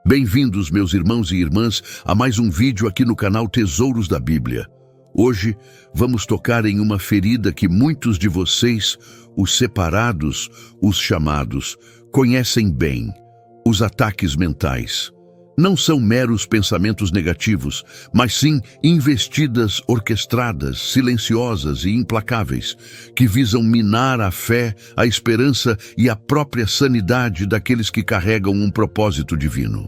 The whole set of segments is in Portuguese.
Bem-vindos, meus irmãos e irmãs, a mais um vídeo aqui no canal Tesouros da Bíblia. Hoje vamos tocar em uma ferida que muitos de vocês, os separados, os chamados, conhecem bem: os ataques mentais. Não são meros pensamentos negativos, mas sim investidas orquestradas, silenciosas e implacáveis, que visam minar a fé, a esperança e a própria sanidade daqueles que carregam um propósito divino.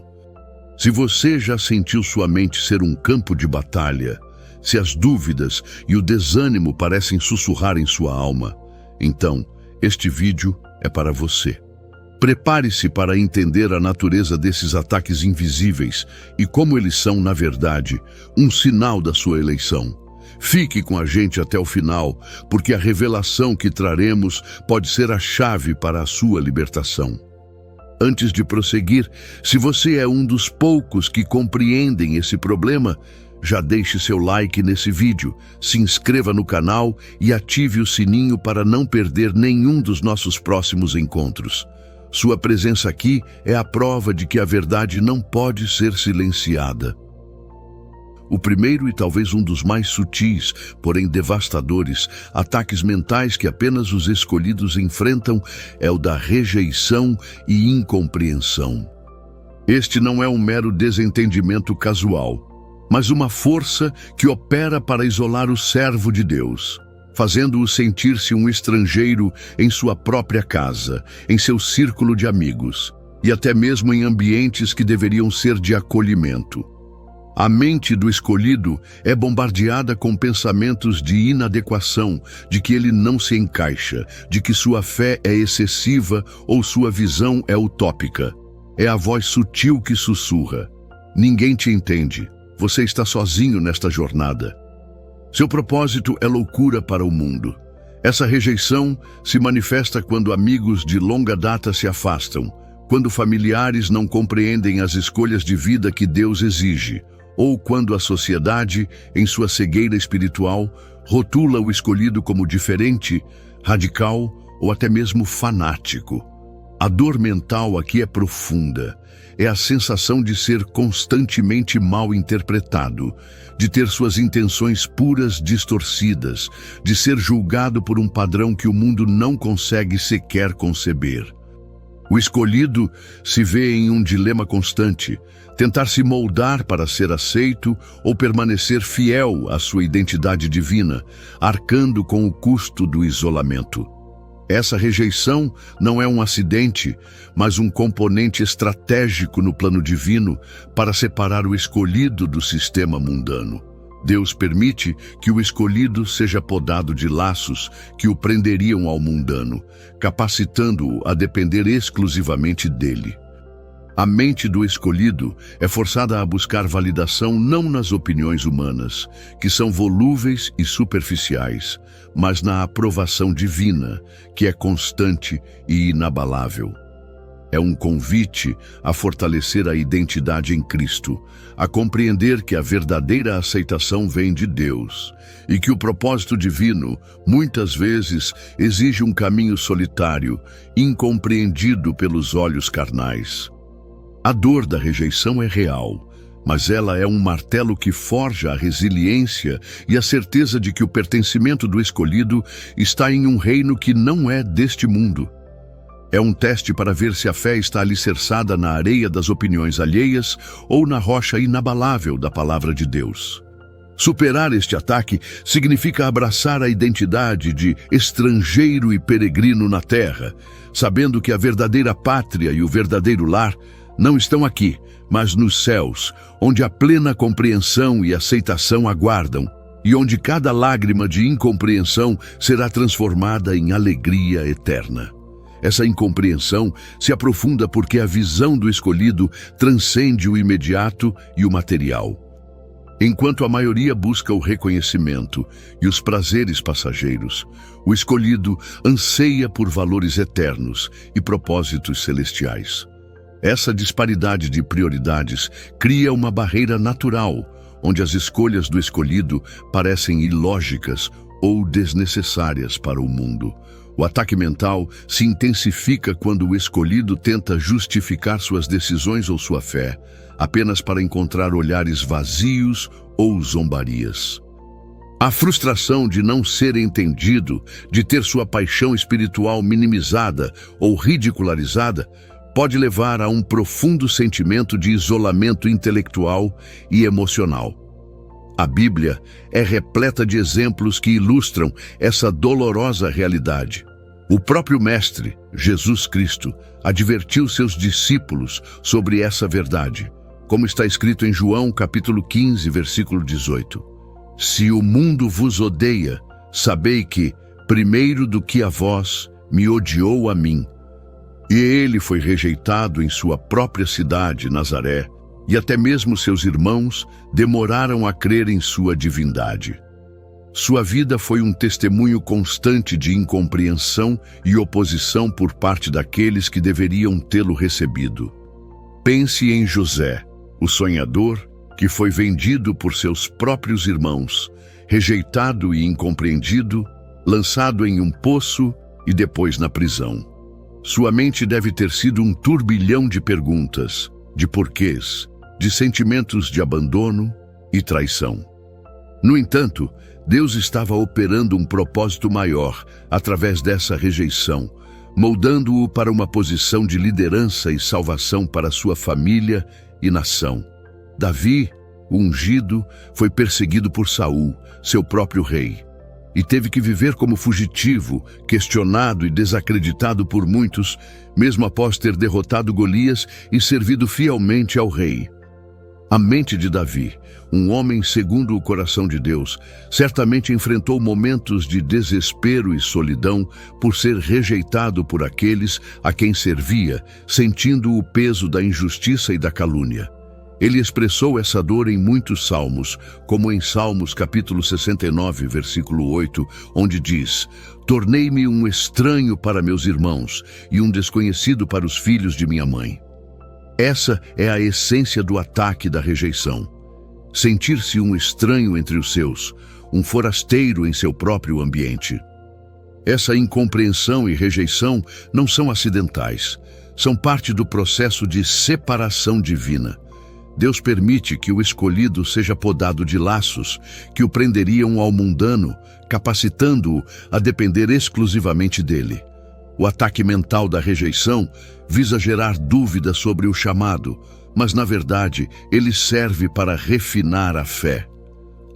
Se você já sentiu sua mente ser um campo de batalha, se as dúvidas e o desânimo parecem sussurrar em sua alma, então este vídeo é para você. Prepare-se para entender a natureza desses ataques invisíveis e como eles são, na verdade, um sinal da sua eleição. Fique com a gente até o final, porque a revelação que traremos pode ser a chave para a sua libertação. Antes de prosseguir, se você é um dos poucos que compreendem esse problema, já deixe seu like nesse vídeo, se inscreva no canal e ative o sininho para não perder nenhum dos nossos próximos encontros. Sua presença aqui é a prova de que a verdade não pode ser silenciada. O primeiro e talvez um dos mais sutis, porém devastadores, ataques mentais que apenas os escolhidos enfrentam é o da rejeição e incompreensão. Este não é um mero desentendimento casual, mas uma força que opera para isolar o servo de Deus, fazendo-o sentir-se um estrangeiro em sua própria casa, em seu círculo de amigos, e até mesmo em ambientes que deveriam ser de acolhimento. A mente do escolhido é bombardeada com pensamentos de inadequação, de que ele não se encaixa, de que sua fé é excessiva ou sua visão é utópica. É a voz sutil que sussurra: ninguém te entende, você está sozinho nesta jornada. Seu propósito é loucura para o mundo. Essa rejeição se manifesta quando amigos de longa data se afastam, quando familiares não compreendem as escolhas de vida que Deus exige, ou quando a sociedade, em sua cegueira espiritual, rotula o escolhido como diferente, radical ou até mesmo fanático. A dor mental aqui é profunda. É a sensação de ser constantemente mal interpretado, de ter suas intenções puras distorcidas, de ser julgado por um padrão que o mundo não consegue sequer conceber. O escolhido se vê em um dilema constante: tentar se moldar para ser aceito ou permanecer fiel à sua identidade divina, arcando com o custo do isolamento. Essa rejeição não é um acidente, mas um componente estratégico no plano divino para separar o escolhido do sistema mundano. Deus permite que o escolhido seja podado de laços que o prenderiam ao mundano, capacitando-o a depender exclusivamente dele. A mente do escolhido é forçada a buscar validação não nas opiniões humanas, que são volúveis e superficiais, mas na aprovação divina, que é constante e inabalável. É um convite a fortalecer a identidade em Cristo, a compreender que a verdadeira aceitação vem de Deus e que o propósito divino, muitas vezes, exige um caminho solitário, incompreendido pelos olhos carnais. A dor da rejeição é real, mas ela é um martelo que forja a resiliência e a certeza de que o pertencimento do escolhido está em um reino que não é deste mundo. É um teste para ver se a fé está alicerçada na areia das opiniões alheias ou na rocha inabalável da palavra de Deus. Superar este ataque significa abraçar a identidade de estrangeiro e peregrino na terra, sabendo que a verdadeira pátria e o verdadeiro lar não estão aqui, mas nos céus, onde a plena compreensão e aceitação aguardam, e onde cada lágrima de incompreensão será transformada em alegria eterna. Essa incompreensão se aprofunda porque a visão do escolhido transcende o imediato e o material. Enquanto a maioria busca o reconhecimento e os prazeres passageiros, o escolhido anseia por valores eternos e propósitos celestiais. Essa disparidade de prioridades cria uma barreira natural, onde as escolhas do escolhido parecem ilógicas ou desnecessárias para o mundo. O ataque mental se intensifica quando o escolhido tenta justificar suas decisões ou sua fé, apenas para encontrar olhares vazios ou zombarias. A frustração de não ser entendido, de ter sua paixão espiritual minimizada ou ridicularizada, pode levar a um profundo sentimento de isolamento intelectual e emocional. A Bíblia é repleta de exemplos que ilustram essa dolorosa realidade. O próprio Mestre, Jesus Cristo, advertiu seus discípulos sobre essa verdade, como está escrito em João capítulo 15, versículo 18. Se o mundo vos odeia, sabei que, primeiro do que a vós, me odiou a mim. E ele foi rejeitado em sua própria cidade, Nazaré, e até mesmo seus irmãos demoraram a crer em sua divindade. Sua vida foi um testemunho constante de incompreensão e oposição por parte daqueles que deveriam tê-lo recebido. Pense em José, o sonhador, que foi vendido por seus próprios irmãos, rejeitado e incompreendido, lançado em um poço e depois na prisão. Sua mente deve ter sido um turbilhão de perguntas, de porquês, de sentimentos de abandono e traição. No entanto, Deus estava operando um propósito maior através dessa rejeição, moldando-o para uma posição de liderança e salvação para sua família e nação. Davi, o ungido, foi perseguido por Saul, seu próprio rei, e teve que viver como fugitivo, questionado e desacreditado por muitos, mesmo após ter derrotado Golias e servido fielmente ao rei. A mente de Davi, um homem segundo o coração de Deus, certamente enfrentou momentos de desespero e solidão por ser rejeitado por aqueles a quem servia, sentindo o peso da injustiça e da calúnia. Ele expressou essa dor em muitos salmos, como em Salmos capítulo 69, versículo 8, onde diz: "Tornei-me um estranho para meus irmãos e um desconhecido para os filhos de minha mãe." Essa é a essência do ataque da rejeição. Sentir-se um estranho entre os seus, um forasteiro em seu próprio ambiente. Essa incompreensão e rejeição não são acidentais, são parte do processo de separação divina. Deus permite que o escolhido seja podado de laços que o prenderiam ao mundano, capacitando-o a depender exclusivamente dele. O ataque mental da rejeição visa gerar dúvida sobre o chamado, mas na verdade ele serve para refinar a fé.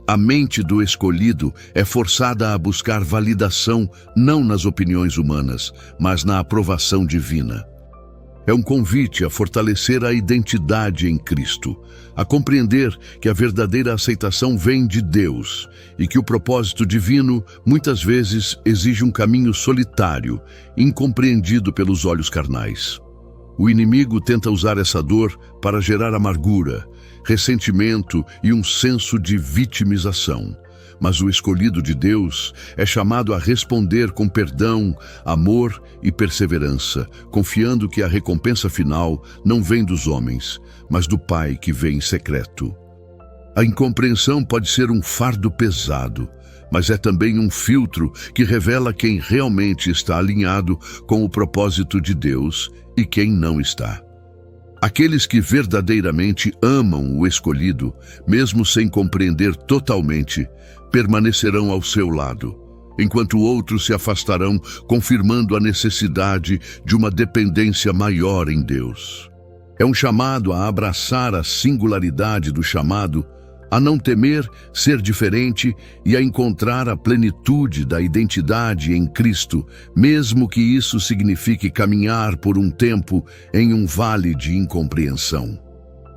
A mente do escolhido é forçada a buscar validação não nas opiniões humanas, mas na aprovação divina. É um convite a fortalecer a identidade em Cristo, a compreender que a verdadeira aceitação vem de Deus e que o propósito divino muitas vezes exige um caminho solitário, incompreendido pelos olhos carnais. O inimigo tenta usar essa dor para gerar amargura, ressentimento e um senso de vitimização. Mas o escolhido de Deus é chamado a responder com perdão, amor e perseverança, confiando que a recompensa final não vem dos homens, mas do Pai que vem em secreto. A incompreensão pode ser um fardo pesado, mas é também um filtro que revela quem realmente está alinhado com o propósito de Deus e quem não está. Aqueles que verdadeiramente amam o escolhido, mesmo sem compreender totalmente, permanecerão ao seu lado, enquanto outros se afastarão, confirmando a necessidade de uma dependência maior em Deus. É um chamado a abraçar a singularidade do chamado, a não temer ser diferente e a encontrar a plenitude da identidade em Cristo, mesmo que isso signifique caminhar por um tempo em um vale de incompreensão.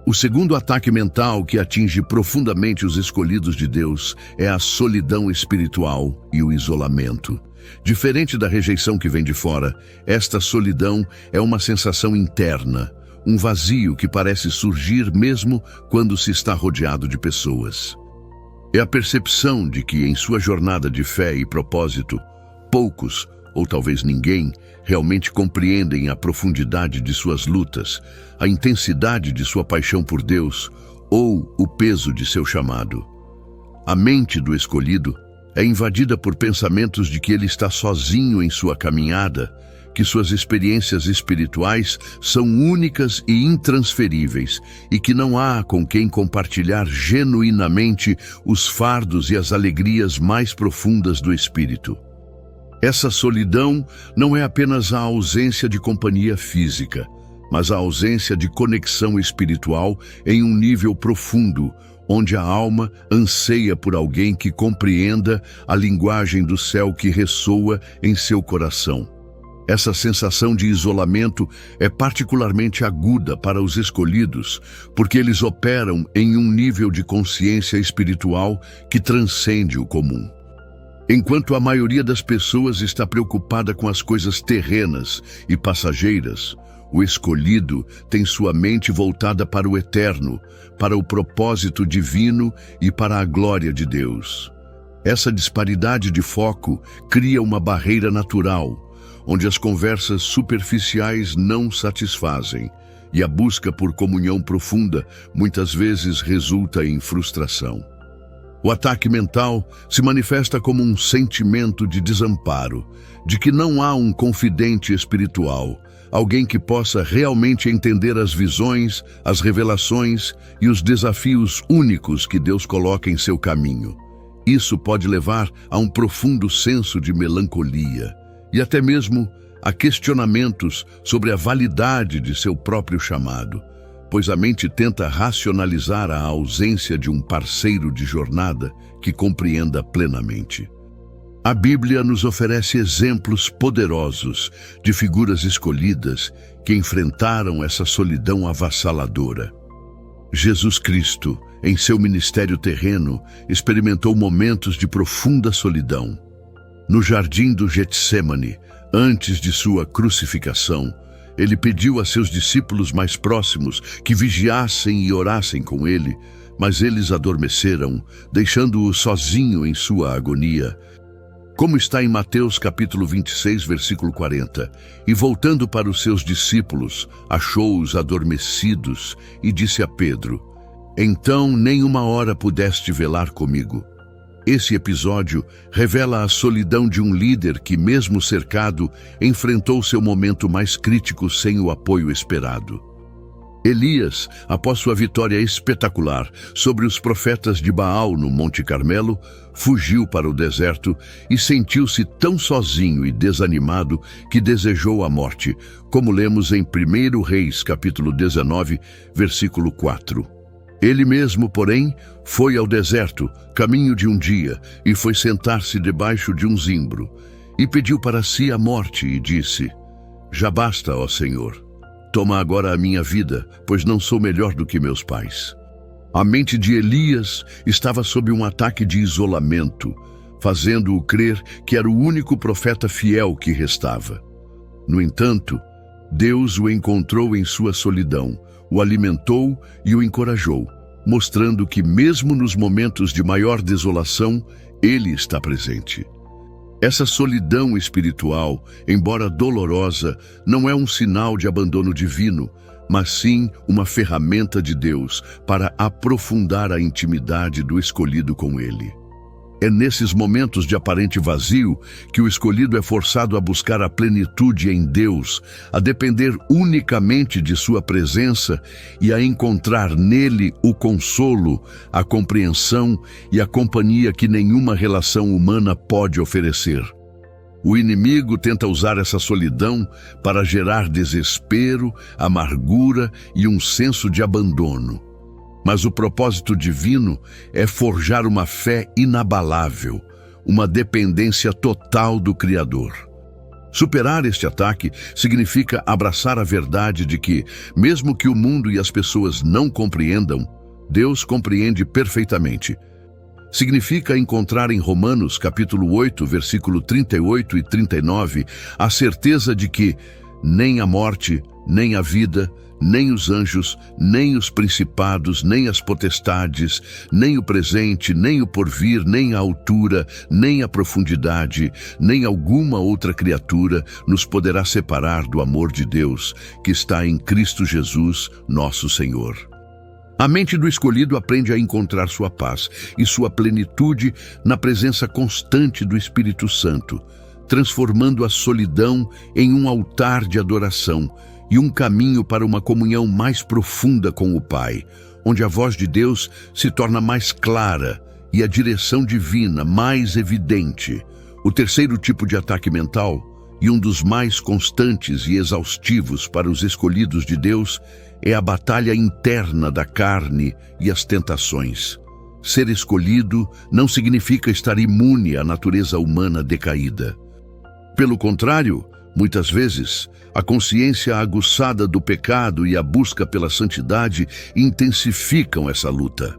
O segundo ataque mental que atinge profundamente os escolhidos de Deus é a solidão espiritual e o isolamento. Diferente da rejeição que vem de fora, esta solidão é uma sensação interna, um vazio que parece surgir mesmo quando se está rodeado de pessoas. É a percepção de que em sua jornada de fé e propósito, poucos, ou talvez ninguém, realmente compreendem a profundidade de suas lutas, a intensidade de sua paixão por Deus ou o peso de seu chamado. A mente do escolhido É invadida por pensamentos de que ele está sozinho em sua caminhada, que suas experiências espirituais são únicas e intransferíveis e que não há com quem compartilhar genuinamente os fardos e as alegrias mais profundas do espírito. Essa solidão não é apenas a ausência de companhia física, mas a ausência de conexão espiritual em um nível profundo, onde a alma anseia por alguém que compreenda a linguagem do céu que ressoa em seu coração. Essa sensação de isolamento é particularmente aguda para os escolhidos, porque eles operam em um nível de consciência espiritual que transcende o comum. Enquanto a maioria das pessoas está preocupada com as coisas terrenas e passageiras, o escolhido tem sua mente voltada para o eterno, para o propósito divino e para a glória de Deus. Essa disparidade de foco cria uma barreira natural, onde as conversas superficiais não satisfazem e a busca por comunhão profunda muitas vezes resulta em frustração. O ataque mental se manifesta como um sentimento de desamparo, de que não há um confidente espiritual, alguém que possa realmente entender as visões, as revelações e os desafios únicos que Deus coloca em seu caminho. Isso pode levar a um profundo senso de melancolia e até mesmo a questionamentos sobre a validade de seu próprio chamado, pois a mente tenta racionalizar a ausência de um parceiro de jornada que compreenda plenamente. A Bíblia nos oferece exemplos poderosos de figuras escolhidas que enfrentaram essa solidão avassaladora. Jesus Cristo, em seu ministério terreno, experimentou momentos de profunda solidão. No jardim do Getsêmani, antes de sua crucificação, ele pediu a seus discípulos mais próximos que vigiassem e orassem com ele, mas eles adormeceram, deixando-o sozinho em sua agonia. Como está em Mateus capítulo 26, versículo 40. E voltando para os seus discípulos, achou-os adormecidos e disse a Pedro: então nem uma hora pudeste velar comigo. Esse episódio revela a solidão de um líder que, mesmo cercado, enfrentou seu momento mais crítico sem o apoio esperado. Elias, após sua vitória espetacular sobre os profetas de Baal no Monte Carmelo, fugiu para o deserto e sentiu-se tão sozinho e desanimado que desejou a morte, como lemos em 1 Reis, capítulo 19, versículo 4. Ele mesmo, porém, foi ao deserto, caminho de um dia, e foi sentar-se debaixo de um zimbro, e pediu para si a morte, e disse: já basta, ó Senhor, toma agora a minha vida, pois não sou melhor do que meus pais. A mente de Elias estava sob um ataque de isolamento, fazendo-o crer que era o único profeta fiel que restava. No entanto, Deus o encontrou em sua solidão, o alimentou e o encorajou, mostrando que mesmo nos momentos de maior desolação, ele está presente. Essa solidão espiritual, embora dolorosa, não é um sinal de abandono divino, mas sim uma ferramenta de Deus para aprofundar a intimidade do escolhido com ele. É nesses momentos de aparente vazio que o escolhido é forçado a buscar a plenitude em Deus, a depender unicamente de sua presença e a encontrar nele o consolo, a compreensão e a companhia que nenhuma relação humana pode oferecer. O inimigo tenta usar essa solidão para gerar desespero, amargura e um senso de abandono. Mas o propósito divino é forjar uma fé inabalável, uma dependência total do Criador. Superar este ataque significa abraçar a verdade de que, mesmo que o mundo e as pessoas não compreendam, Deus compreende perfeitamente. Significa encontrar em Romanos capítulo 8, versículo 38 e 39, a certeza de que nem a morte, nem a vida, nem os anjos, nem os principados, nem as potestades, nem o presente, nem o porvir, nem a altura, nem a profundidade, nem alguma outra criatura nos poderá separar do amor de Deus, que está em Cristo Jesus, nosso Senhor. A mente do escolhido aprende a encontrar sua paz e sua plenitude na presença constante do Espírito Santo, transformando a solidão em um altar de adoração e um caminho para uma comunhão mais profunda com o Pai, onde a voz de Deus se torna mais clara e a direção divina mais evidente. O terceiro tipo de ataque mental, e um dos mais constantes e exaustivos para os escolhidos de Deus, é a batalha interna da carne e as tentações. Ser escolhido não significa estar imune à natureza humana decaída. Pelo contrário, muitas vezes, a consciência aguçada do pecado e a busca pela santidade intensificam essa luta.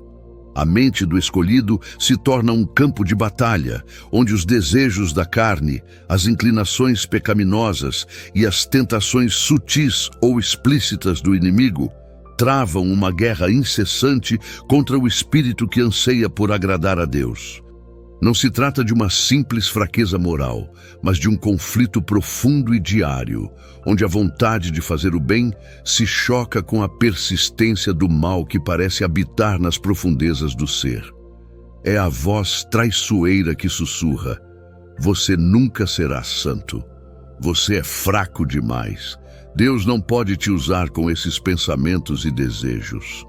A mente do escolhido se torna um campo de batalha, onde os desejos da carne, as inclinações pecaminosas e as tentações sutis ou explícitas do inimigo travam uma guerra incessante contra o espírito que anseia por agradar a Deus. Não se trata de uma simples fraqueza moral, mas de um conflito profundo e diário, onde a vontade de fazer o bem se choca com a persistência do mal que parece habitar nas profundezas do ser. É a voz traiçoeira que sussurra: você nunca será santo. Você é fraco demais. Deus não pode te usar com esses pensamentos e desejos.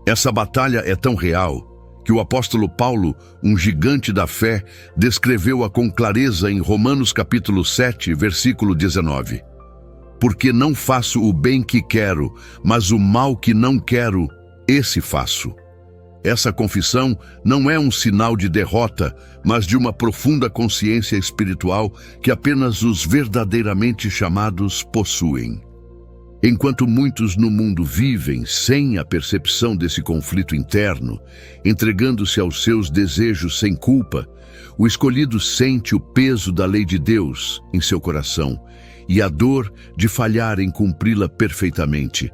Essa batalha é tão real que o apóstolo Paulo, um gigante da fé, descreveu-a com clareza em Romanos capítulo 7, versículo 19. Porque não faço o bem que quero, mas o mal que não quero, esse faço. Essa confissão não é um sinal de derrota, mas de uma profunda consciência espiritual que apenas os verdadeiramente chamados possuem. Enquanto muitos no mundo vivem sem a percepção desse conflito interno, entregando-se aos seus desejos sem culpa, o escolhido sente o peso da lei de Deus em seu coração e a dor de falhar em cumpri-la perfeitamente.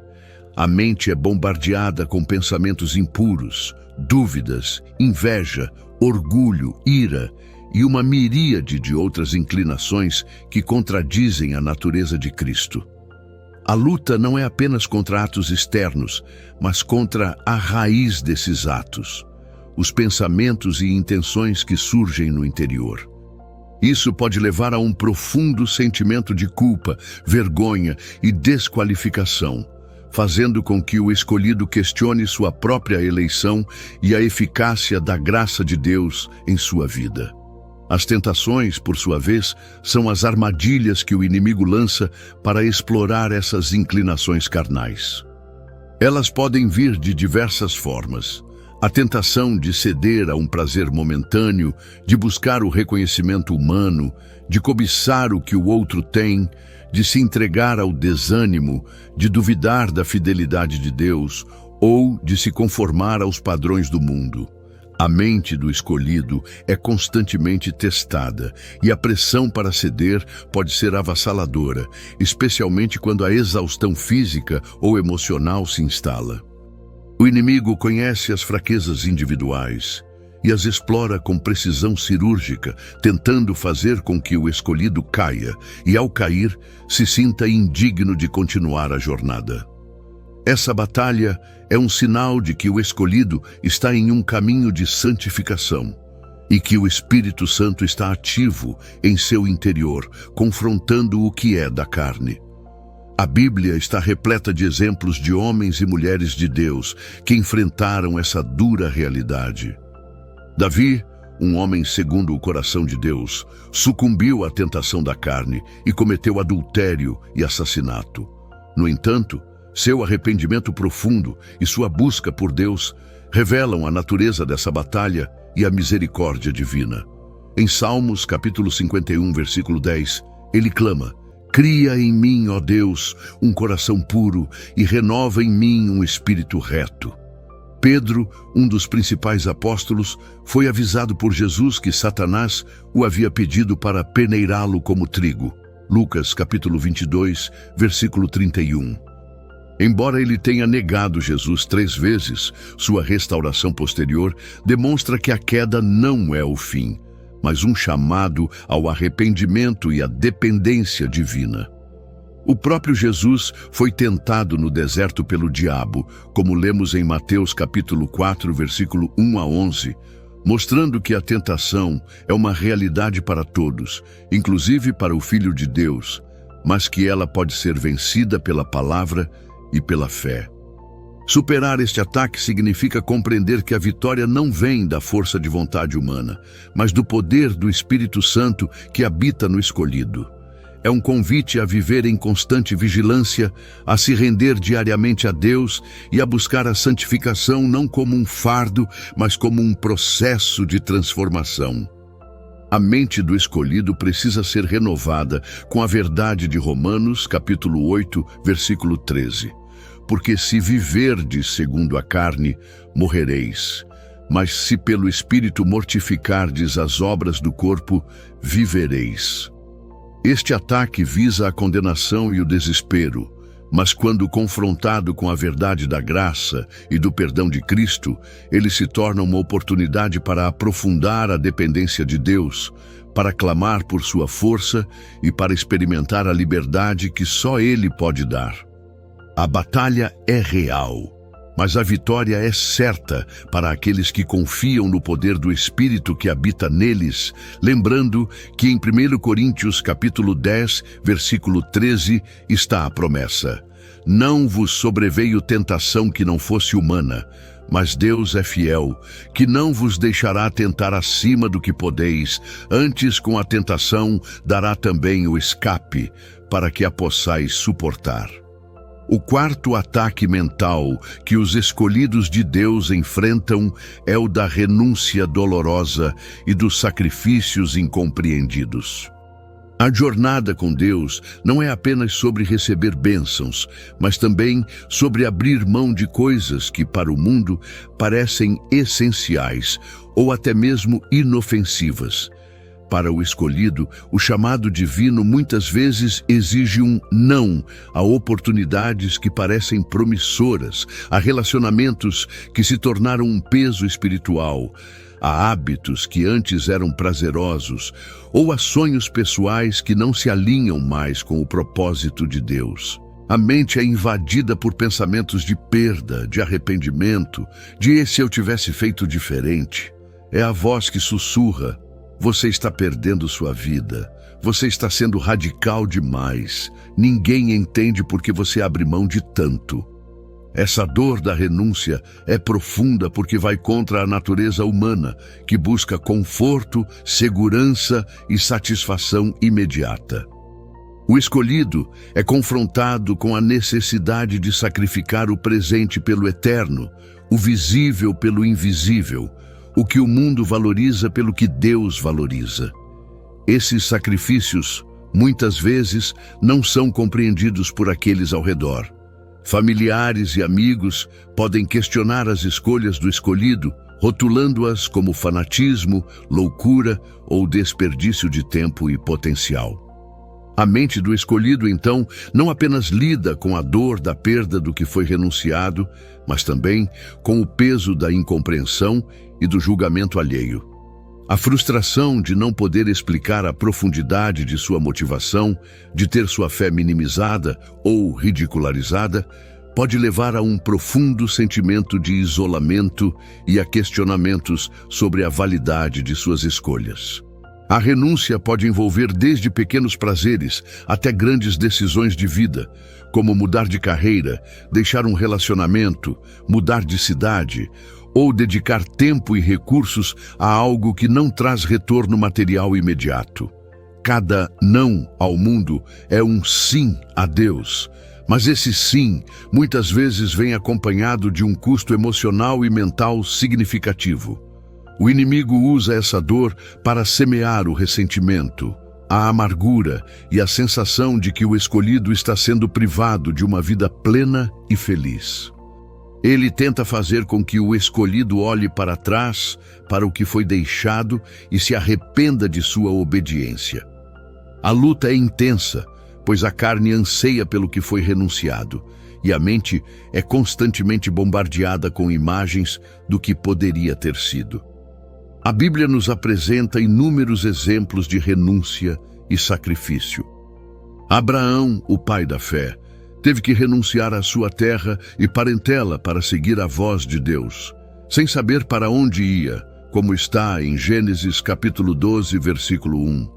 A mente é bombardeada com pensamentos impuros, dúvidas, inveja, orgulho, ira e uma miríade de outras inclinações que contradizem a natureza de Cristo. A luta não é apenas contra atos externos, mas contra a raiz desses atos, os pensamentos e intenções que surgem no interior. Isso pode levar a um profundo sentimento de culpa, vergonha e desqualificação, fazendo com que o escolhido questione sua própria eleição e a eficácia da graça de Deus em sua vida. As tentações, por sua vez, são as armadilhas que o inimigo lança para explorar essas inclinações carnais. Elas podem vir de diversas formas. A tentação de ceder a um prazer momentâneo, de buscar o reconhecimento humano, de cobiçar o que o outro tem, de se entregar ao desânimo, de duvidar da fidelidade de Deus ou de se conformar aos padrões do mundo. A mente do escolhido é constantemente testada e a pressão para ceder pode ser avassaladora, especialmente quando a exaustão física ou emocional se instala. O inimigo conhece as fraquezas individuais e as explora com precisão cirúrgica, tentando fazer com que o escolhido caia e, ao cair, se sinta indigno de continuar a jornada. Essa batalha é um sinal de que o escolhido está em um caminho de santificação e que o Espírito Santo está ativo em seu interior, confrontando o que é da carne. A Bíblia está repleta de exemplos de homens e mulheres de Deus que enfrentaram essa dura realidade. Davi, um homem segundo o coração de Deus, sucumbiu à tentação da carne e cometeu adultério e assassinato. No entanto, seu arrependimento profundo e sua busca por Deus revelam a natureza dessa batalha e a misericórdia divina. Em Salmos, capítulo 51, versículo 10, ele clama: cria em mim, ó Deus, um coração puro e renova em mim um espírito reto. Pedro, um dos principais apóstolos, foi avisado por Jesus que Satanás o havia pedido para peneirá-lo como trigo. Lucas, capítulo 22, versículo 31. Embora ele tenha negado Jesus 3 vezes, sua restauração posterior demonstra que a queda não é o fim, mas um chamado ao arrependimento e à dependência divina. O próprio Jesus foi tentado no deserto pelo diabo, como lemos em Mateus capítulo 4, versículo 1 a 11, mostrando que a tentação é uma realidade para todos, inclusive para o Filho de Deus, mas que ela pode ser vencida pela palavra e pela fé. Superar este ataque significa compreender que a vitória não vem da força de vontade humana, mas do poder do Espírito Santo que habita no escolhido. É um convite a viver em constante vigilância, a se render diariamente a Deus e a buscar a santificação não como um fardo, mas como um processo de transformação. A mente do escolhido precisa ser renovada com a verdade de Romanos, capítulo 8, versículo 13. Porque se viverdes segundo a carne, morrereis. Mas se pelo Espírito mortificardes as obras do corpo, vivereis. Este ataque visa a condenação e o desespero, mas quando confrontado com a verdade da graça e do perdão de Cristo, ele se torna uma oportunidade para aprofundar a dependência de Deus, para clamar por sua força e para experimentar a liberdade que só Ele pode dar. A batalha é real, mas a vitória é certa para aqueles que confiam no poder do Espírito que habita neles, lembrando que em 1 Coríntios capítulo 10, versículo 13, está a promessa: não vos sobreveio tentação que não fosse humana, mas Deus é fiel, que não vos deixará tentar acima do que podeis, antes com a tentação dará também o escape, para que a possais suportar. O quarto ataque mental que os escolhidos de Deus enfrentam é o da renúncia dolorosa e dos sacrifícios incompreendidos. A jornada com Deus não é apenas sobre receber bênçãos, mas também sobre abrir mão de coisas que para o mundo parecem essenciais ou até mesmo inofensivas. Para o escolhido, o chamado divino muitas vezes exige um não a oportunidades que parecem promissoras, a relacionamentos que se tornaram um peso espiritual, a hábitos que antes eram prazerosos, ou a sonhos pessoais que não se alinham mais com o propósito de Deus. A mente é invadida por pensamentos de perda, de arrependimento, de "e se eu tivesse feito diferente?". É a voz que sussurra: você está perdendo sua vida. Você está sendo radical demais. Ninguém entende por que você abre mão de tanto. Essa dor da renúncia é profunda porque vai contra a natureza humana, que busca conforto, segurança e satisfação imediata. O escolhido é confrontado com a necessidade de sacrificar o presente pelo eterno, o visível pelo invisível, o que o mundo valoriza pelo que Deus valoriza. Esses sacrifícios, muitas vezes, não são compreendidos por aqueles ao redor. Familiares e amigos podem questionar as escolhas do escolhido, rotulando-as como fanatismo, loucura ou desperdício de tempo e potencial. A mente do escolhido, então, não apenas lida com a dor da perda do que foi renunciado, mas também com o peso da incompreensão e do julgamento alheio. A frustração de não poder explicar a profundidade de sua motivação, de ter sua fé minimizada ou ridicularizada, pode levar a um profundo sentimento de isolamento e a questionamentos sobre a validade de suas escolhas. A renúncia pode envolver desde pequenos prazeres até grandes decisões de vida, como mudar de carreira, deixar um relacionamento, mudar de cidade, ou dedicar tempo e recursos a algo que não traz retorno material imediato. Cada não ao mundo é um sim a Deus, mas esse sim muitas vezes vem acompanhado de um custo emocional e mental significativo. O inimigo usa essa dor para semear o ressentimento, a amargura e a sensação de que o escolhido está sendo privado de uma vida plena e feliz. Ele tenta fazer com que o escolhido olhe para trás, para o que foi deixado e se arrependa de sua obediência. A luta é intensa, pois a carne anseia pelo que foi renunciado, e a mente é constantemente bombardeada com imagens do que poderia ter sido. A Bíblia nos apresenta inúmeros exemplos de renúncia e sacrifício. Abraão, o pai da fé, teve que renunciar à sua terra e parentela para seguir a voz de Deus, sem saber para onde ia, como está em Gênesis capítulo 12, versículo 1.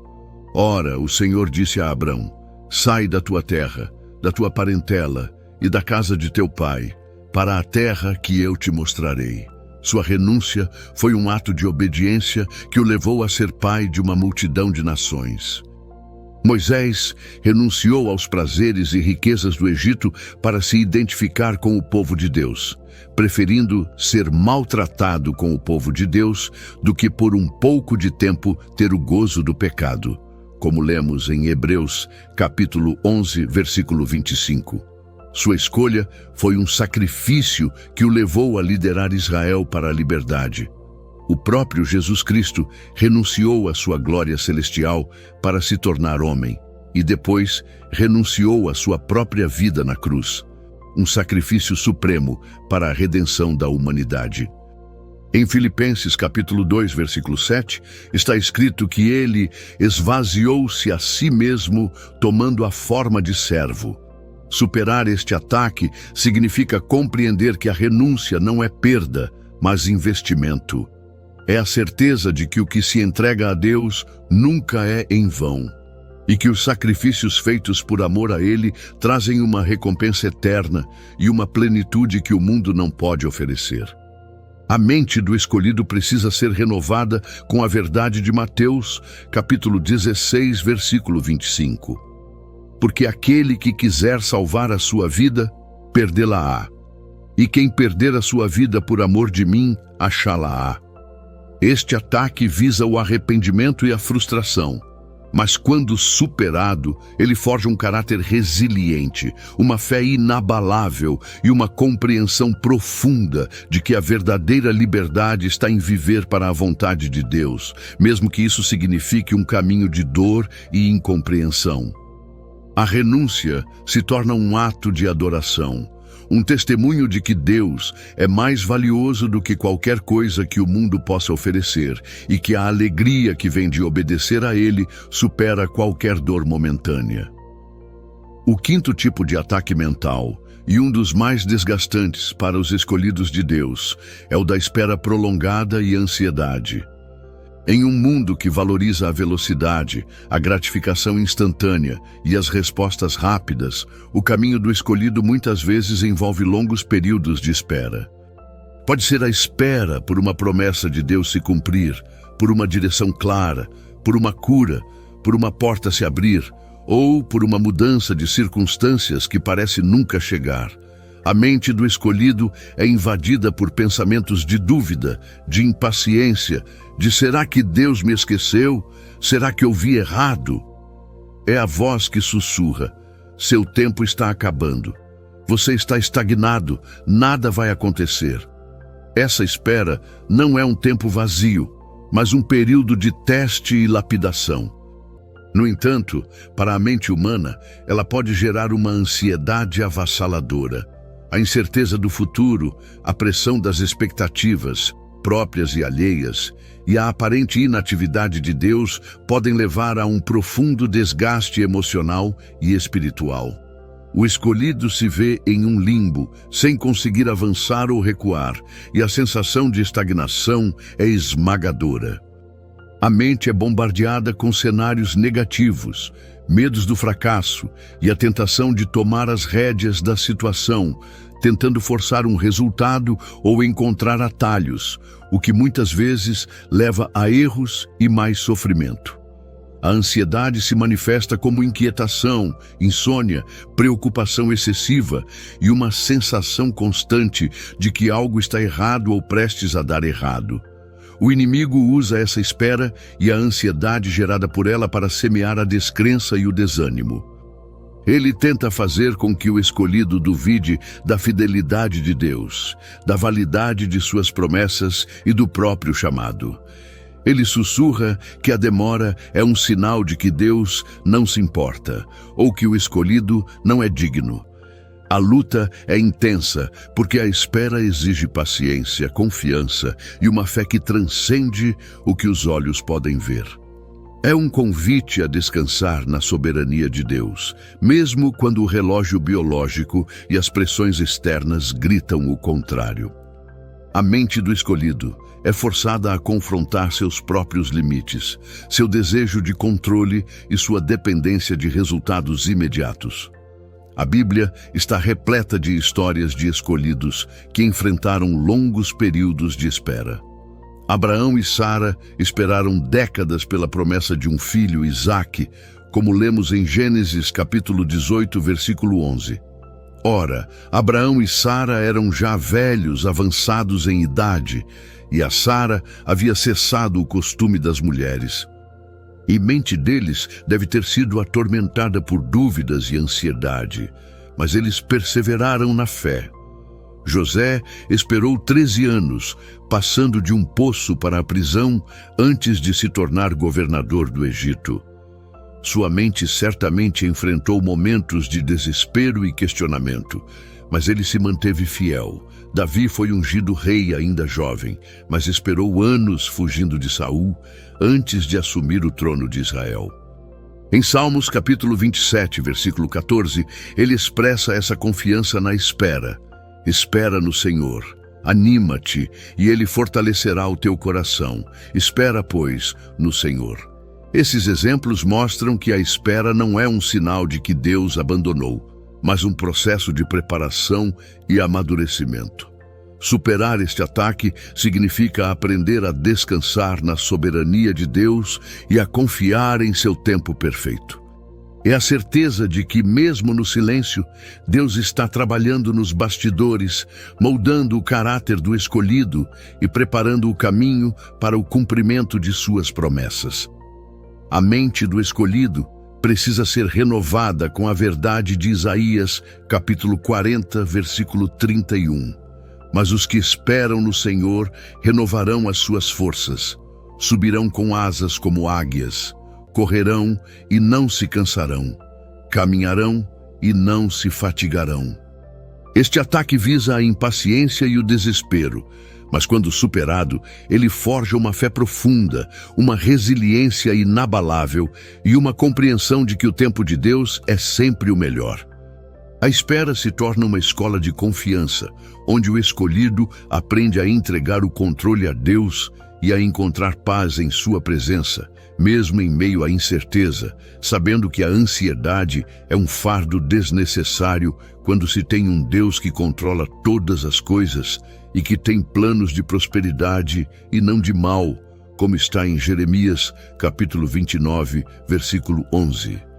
Ora, o Senhor disse a Abrão: sai da tua terra, da tua parentela e da casa de teu pai, para a terra que eu te mostrarei. Sua renúncia foi um ato de obediência que o levou a ser pai de uma multidão de nações. Moisés renunciou aos prazeres e riquezas do Egito para se identificar com o povo de Deus, preferindo ser maltratado com o povo de Deus do que por um pouco de tempo ter o gozo do pecado, como lemos em Hebreus, capítulo 11, versículo 25. Sua escolha foi um sacrifício que o levou a liderar Israel para a liberdade. O próprio Jesus Cristo renunciou à sua glória celestial para se tornar homem e depois renunciou à sua própria vida na cruz, um sacrifício supremo para a redenção da humanidade. Em Filipenses capítulo 2, versículo 7, está escrito que ele esvaziou-se a si mesmo, tomando a forma de servo. Superar este ataque significa compreender que a renúncia não é perda, mas investimento. É a certeza de que o que se entrega a Deus nunca é em vão, e que os sacrifícios feitos por amor a Ele trazem uma recompensa eterna e uma plenitude que o mundo não pode oferecer. A mente do escolhido precisa ser renovada com a verdade de Mateus, capítulo 16, versículo 25. Porque aquele que quiser salvar a sua vida, perdê-la-á. E quem perder a sua vida por amor de mim, achá-la-á. Este ataque visa o arrependimento e a frustração, mas quando superado, ele forja um caráter resiliente, uma fé inabalável e uma compreensão profunda de que a verdadeira liberdade está em viver para a vontade de Deus, mesmo que isso signifique um caminho de dor e incompreensão. A renúncia se torna um ato de adoração, um testemunho de que Deus é mais valioso do que qualquer coisa que o mundo possa oferecer e que a alegria que vem de obedecer a Ele supera qualquer dor momentânea. O quinto tipo de ataque mental, e um dos mais desgastantes para os escolhidos de Deus, é o da espera prolongada e ansiedade. Em um mundo que valoriza a velocidade, a gratificação instantânea e as respostas rápidas, o caminho do escolhido muitas vezes envolve longos períodos de espera. Pode ser a espera por uma promessa de Deus se cumprir, por uma direção clara, por uma cura, por uma porta se abrir, ou por uma mudança de circunstâncias que parece nunca chegar. A mente do escolhido é invadida por pensamentos de dúvida, de impaciência, de será que Deus me esqueceu? Será que eu vi errado? É a voz que sussurra: seu tempo está acabando. Você está estagnado, nada vai acontecer. Essa espera não é um tempo vazio, mas um período de teste e lapidação. No entanto, para a mente humana, ela pode gerar uma ansiedade avassaladora. A incerteza do futuro, a pressão das expectativas, próprias e alheias, e a aparente inatividade de Deus podem levar a um profundo desgaste emocional e espiritual. O escolhido se vê em um limbo, sem conseguir avançar ou recuar, e a sensação de estagnação é esmagadora. A mente é bombardeada com cenários negativos, medos do fracasso e a tentação de tomar as rédeas da situação, tentando forçar um resultado ou encontrar atalhos, o que muitas vezes leva a erros e mais sofrimento. A ansiedade se manifesta como inquietação, insônia, preocupação excessiva e uma sensação constante de que algo está errado ou prestes a dar errado. O inimigo usa essa espera e a ansiedade gerada por ela para semear a descrença e o desânimo. Ele tenta fazer com que o escolhido duvide da fidelidade de Deus, da validade de suas promessas e do próprio chamado. Ele sussurra que a demora é um sinal de que Deus não se importa, ou que o escolhido não é digno. A luta é intensa, porque a espera exige paciência, confiança e uma fé que transcende o que os olhos podem ver. É um convite a descansar na soberania de Deus, mesmo quando o relógio biológico e as pressões externas gritam o contrário. A mente do escolhido é forçada a confrontar seus próprios limites, seu desejo de controle e sua dependência de resultados imediatos. A Bíblia está repleta de histórias de escolhidos que enfrentaram longos períodos de espera. Abraão e Sara esperaram décadas pela promessa de um filho, Isaque, como lemos em Gênesis capítulo 18, versículo 11. Ora, Abraão e Sara eram já velhos, avançados em idade, e a Sara havia cessado o costume das mulheres. E mente deles deve ter sido atormentada por dúvidas e ansiedade, mas eles perseveraram na fé. José esperou 13 anos, passando de um poço para a prisão antes de se tornar governador do Egito. Sua mente certamente enfrentou momentos de desespero e questionamento, mas ele se manteve fiel. Davi foi ungido rei ainda jovem, mas esperou anos fugindo de Saul antes de assumir o trono de Israel. Em Salmos capítulo 27, versículo 14, ele expressa essa confiança na espera. Espera no Senhor, anima-te e Ele fortalecerá o teu coração. Espera, pois, no Senhor. Esses exemplos mostram que a espera não é um sinal de que Deus abandonou, mas um processo de preparação e amadurecimento. Superar este ataque significa aprender a descansar na soberania de Deus e a confiar em seu tempo perfeito. É a certeza de que, mesmo no silêncio, Deus está trabalhando nos bastidores, moldando o caráter do escolhido e preparando o caminho para o cumprimento de suas promessas. A mente do escolhido precisa ser renovada com a verdade de Isaías, capítulo 40, versículo 31. Mas os que esperam no Senhor renovarão as suas forças, subirão com asas como águias, correrão e não se cansarão, caminharão e não se fatigarão. Este ataque visa a impaciência e o desespero, mas quando superado, ele forja uma fé profunda, uma resiliência inabalável e uma compreensão de que o tempo de Deus é sempre o melhor. A espera se torna uma escola de confiança, onde o escolhido aprende a entregar o controle a Deus e a encontrar paz em sua presença, mesmo em meio à incerteza, sabendo que a ansiedade é um fardo desnecessário quando se tem um Deus que controla todas as coisas e que tem planos de prosperidade e não de mal, como está em Jeremias, capítulo 29, versículo 11.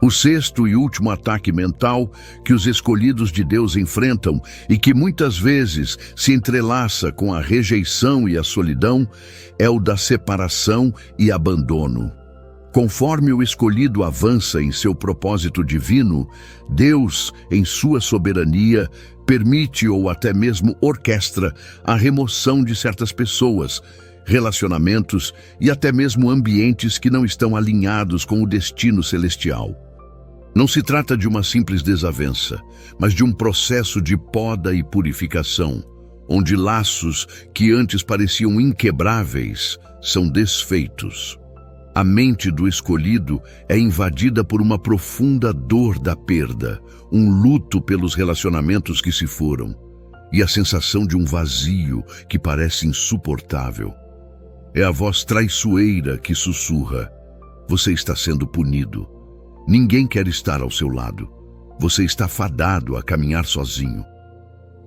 O sexto e último ataque mental que os escolhidos de Deus enfrentam e que muitas vezes se entrelaça com a rejeição e a solidão é o da separação e abandono. Conforme o escolhido avança em seu propósito divino, Deus, em sua soberania, permite ou até mesmo orquestra a remoção de certas pessoas, relacionamentos e até mesmo ambientes que não estão alinhados com o destino celestial. Não se trata de uma simples desavença, mas de um processo de poda e purificação, onde laços que antes pareciam inquebráveis são desfeitos. A mente do escolhido é invadida por uma profunda dor da perda, um luto pelos relacionamentos que se foram, e a sensação de um vazio que parece insuportável. É a voz traiçoeira que sussurra: você está sendo punido. Ninguém quer estar ao seu lado. Você está fadado a caminhar sozinho.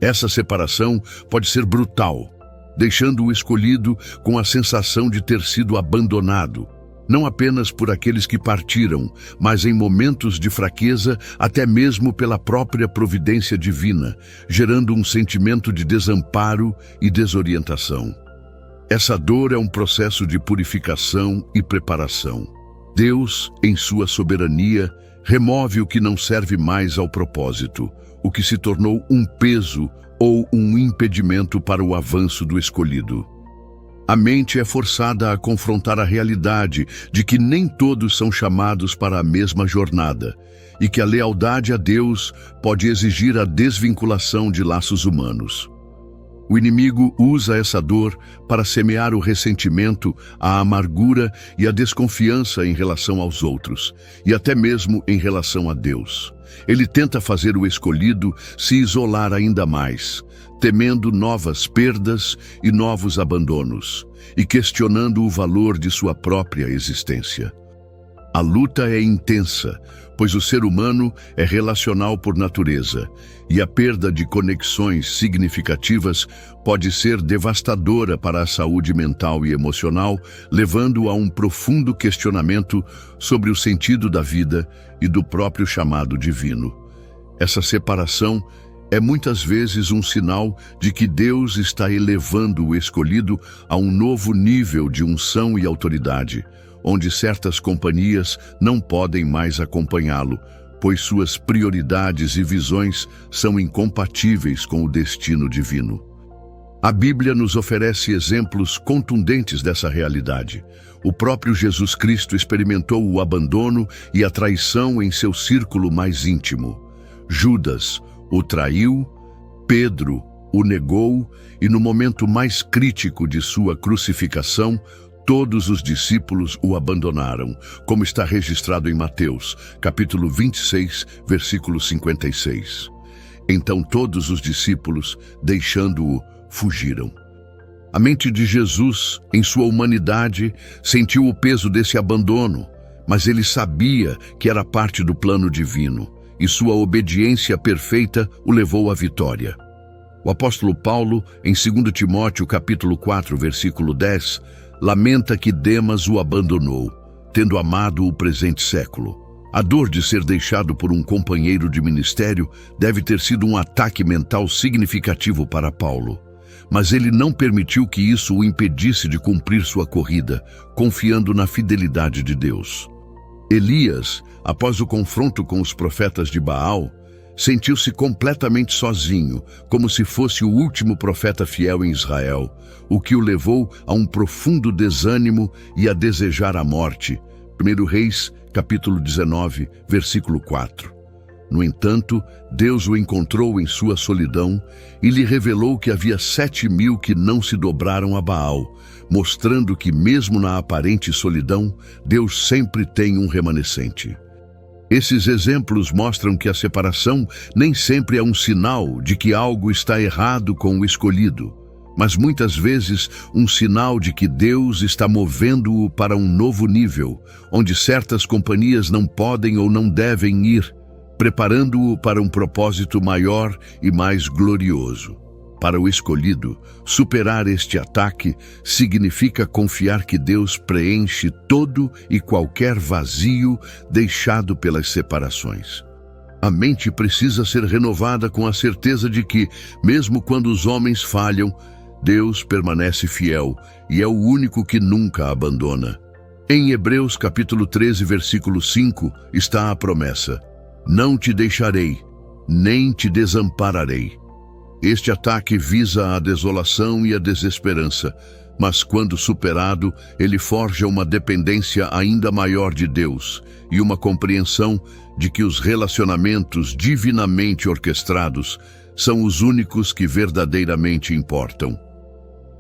Essa separação pode ser brutal, deixando o escolhido com a sensação de ter sido abandonado, não apenas por aqueles que partiram, mas em momentos de fraqueza, até mesmo pela própria providência divina, gerando um sentimento de desamparo e desorientação. Essa dor é um processo de purificação e preparação. Deus, em sua soberania, remove o que não serve mais ao propósito, o que se tornou um peso ou um impedimento para o avanço do escolhido. A mente é forçada a confrontar a realidade de que nem todos são chamados para a mesma jornada e que a lealdade a Deus pode exigir a desvinculação de laços humanos. O inimigo usa essa dor para semear o ressentimento, a amargura e a desconfiança em relação aos outros, e até mesmo em relação a Deus. Ele tenta fazer o escolhido se isolar ainda mais, temendo novas perdas e novos abandonos, e questionando o valor de sua própria existência. A luta é intensa, pois o ser humano é relacional por natureza, e a perda de conexões significativas pode ser devastadora para a saúde mental e emocional, levando a um profundo questionamento sobre o sentido da vida e do próprio chamado divino. Essa separação é muitas vezes um sinal de que Deus está elevando o escolhido a um novo nível de unção e autoridade, onde certas companhias não podem mais acompanhá-lo, pois suas prioridades e visões são incompatíveis com o destino divino. A Bíblia nos oferece exemplos contundentes dessa realidade. O próprio Jesus Cristo experimentou o abandono e a traição em seu círculo mais íntimo. Judas o traiu, Pedro o negou e no momento mais crítico de sua crucificação, todos os discípulos o abandonaram, como está registrado em Mateus, capítulo 26, versículo 56. Então todos os discípulos, deixando-o, fugiram. A mente de Jesus, em sua humanidade, sentiu o peso desse abandono, mas ele sabia que era parte do plano divino, e sua obediência perfeita o levou à vitória. O apóstolo Paulo, em 2 Timóteo, capítulo 4, versículo 10, lamenta que Demas o abandonou, tendo amado o presente século. A dor de ser deixado por um companheiro de ministério deve ter sido um ataque mental significativo para Paulo. Mas ele não permitiu que isso o impedisse de cumprir sua corrida, confiando na fidelidade de Deus. Elias, após o confronto com os profetas de Baal, sentiu-se completamente sozinho, como se fosse o último profeta fiel em Israel, o que o levou a um profundo desânimo e a desejar a morte. 1 Reis, capítulo 19, versículo 4. No entanto, Deus o encontrou em sua solidão e lhe revelou que havia 7.000 que não se dobraram a Baal, mostrando que mesmo na aparente solidão, Deus sempre tem um remanescente. Esses exemplos mostram que a separação nem sempre é um sinal de que algo está errado com o escolhido, mas muitas vezes um sinal de que Deus está movendo-o para um novo nível, onde certas companhias não podem ou não devem ir, preparando-o para um propósito maior e mais glorioso. Para o escolhido, superar este ataque significa confiar que Deus preenche todo e qualquer vazio deixado pelas separações. A mente precisa ser renovada com a certeza de que, mesmo quando os homens falham, Deus permanece fiel e é o único que nunca abandona. Em Hebreus capítulo 13, versículo 5, está a promessa: não te deixarei, nem te desampararei. Este ataque visa a desolação e a desesperança, mas quando superado, ele forja uma dependência ainda maior de Deus e uma compreensão de que os relacionamentos divinamente orquestrados são os únicos que verdadeiramente importam.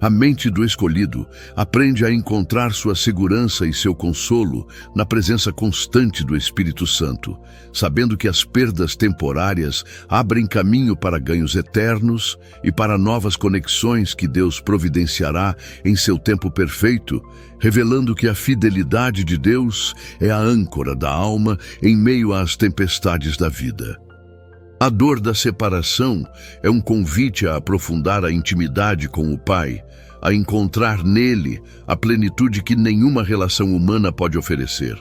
A mente do escolhido aprende a encontrar sua segurança e seu consolo na presença constante do Espírito Santo, sabendo que as perdas temporárias abrem caminho para ganhos eternos e para novas conexões que Deus providenciará em seu tempo perfeito, revelando que a fidelidade de Deus é a âncora da alma em meio às tempestades da vida. A dor da separação é um convite a aprofundar a intimidade com o Pai, a encontrar nele a plenitude que nenhuma relação humana pode oferecer,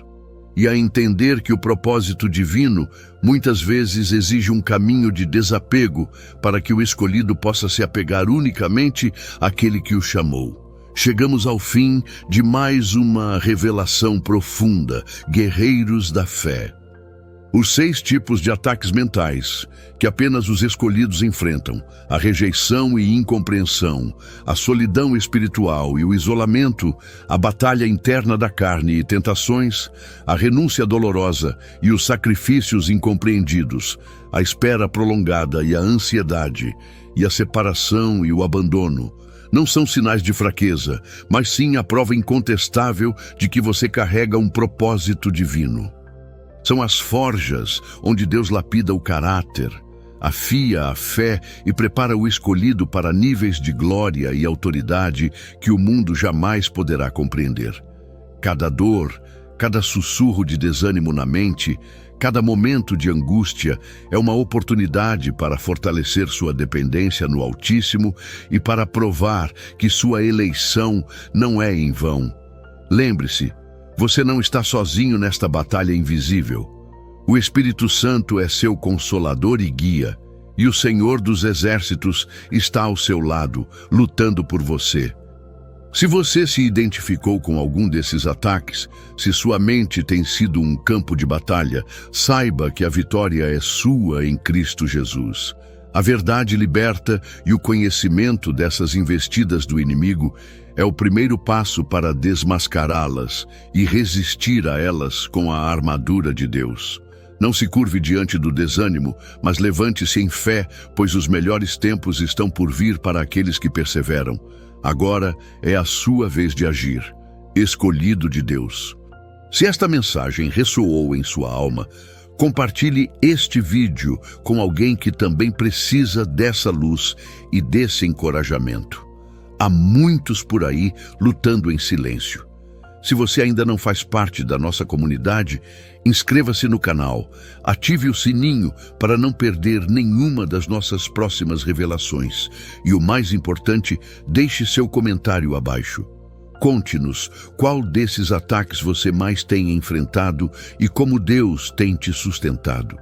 e a entender que o propósito divino muitas vezes exige um caminho de desapego para que o escolhido possa se apegar unicamente àquele que o chamou. Chegamos ao fim de mais uma revelação profunda, Guerreiros da Fé. Os 6 tipos de ataques mentais que apenas os escolhidos enfrentam: a rejeição e incompreensão, a solidão espiritual e o isolamento, a batalha interna da carne e tentações, a renúncia dolorosa e os sacrifícios incompreendidos, a espera prolongada e a ansiedade, e a separação e o abandono. Não são sinais de fraqueza, mas sim a prova incontestável de que você carrega um propósito divino. São as forjas onde Deus lapida o caráter, afia a fé e prepara o escolhido para níveis de glória e autoridade que o mundo jamais poderá compreender. Cada dor, cada sussurro de desânimo na mente, cada momento de angústia é uma oportunidade para fortalecer sua dependência no Altíssimo e para provar que sua eleição não é em vão. Lembre-se, você não está sozinho nesta batalha invisível. O Espírito Santo é seu consolador e guia, e o Senhor dos Exércitos está ao seu lado, lutando por você. Se você se identificou com algum desses ataques, se sua mente tem sido um campo de batalha, saiba que a vitória é sua em Cristo Jesus. A verdade liberta e o conhecimento dessas investidas do inimigo é o primeiro passo para desmascará-las e resistir a elas com a armadura de Deus. Não se curve diante do desânimo, mas levante-se em fé, pois os melhores tempos estão por vir para aqueles que perseveram. Agora é a sua vez de agir, escolhido de Deus. Se esta mensagem ressoou em sua alma, compartilhe este vídeo com alguém que também precisa dessa luz e desse encorajamento. Há muitos por aí lutando em silêncio. Se você ainda não faz parte da nossa comunidade, inscreva-se no canal, ative o sininho para não perder nenhuma das nossas próximas revelações. E o mais importante, deixe seu comentário abaixo. Conte-nos qual desses ataques você mais tem enfrentado e como Deus tem te sustentado.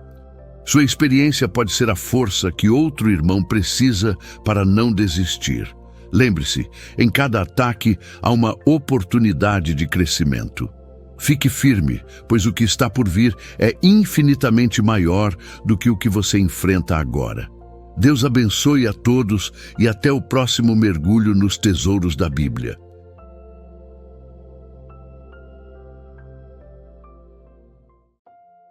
Sua experiência pode ser a força que outro irmão precisa para não desistir. Lembre-se, em cada ataque há uma oportunidade de crescimento. Fique firme, pois o que está por vir é infinitamente maior do que o que você enfrenta agora. Deus abençoe a todos e até o próximo mergulho nos tesouros da Bíblia.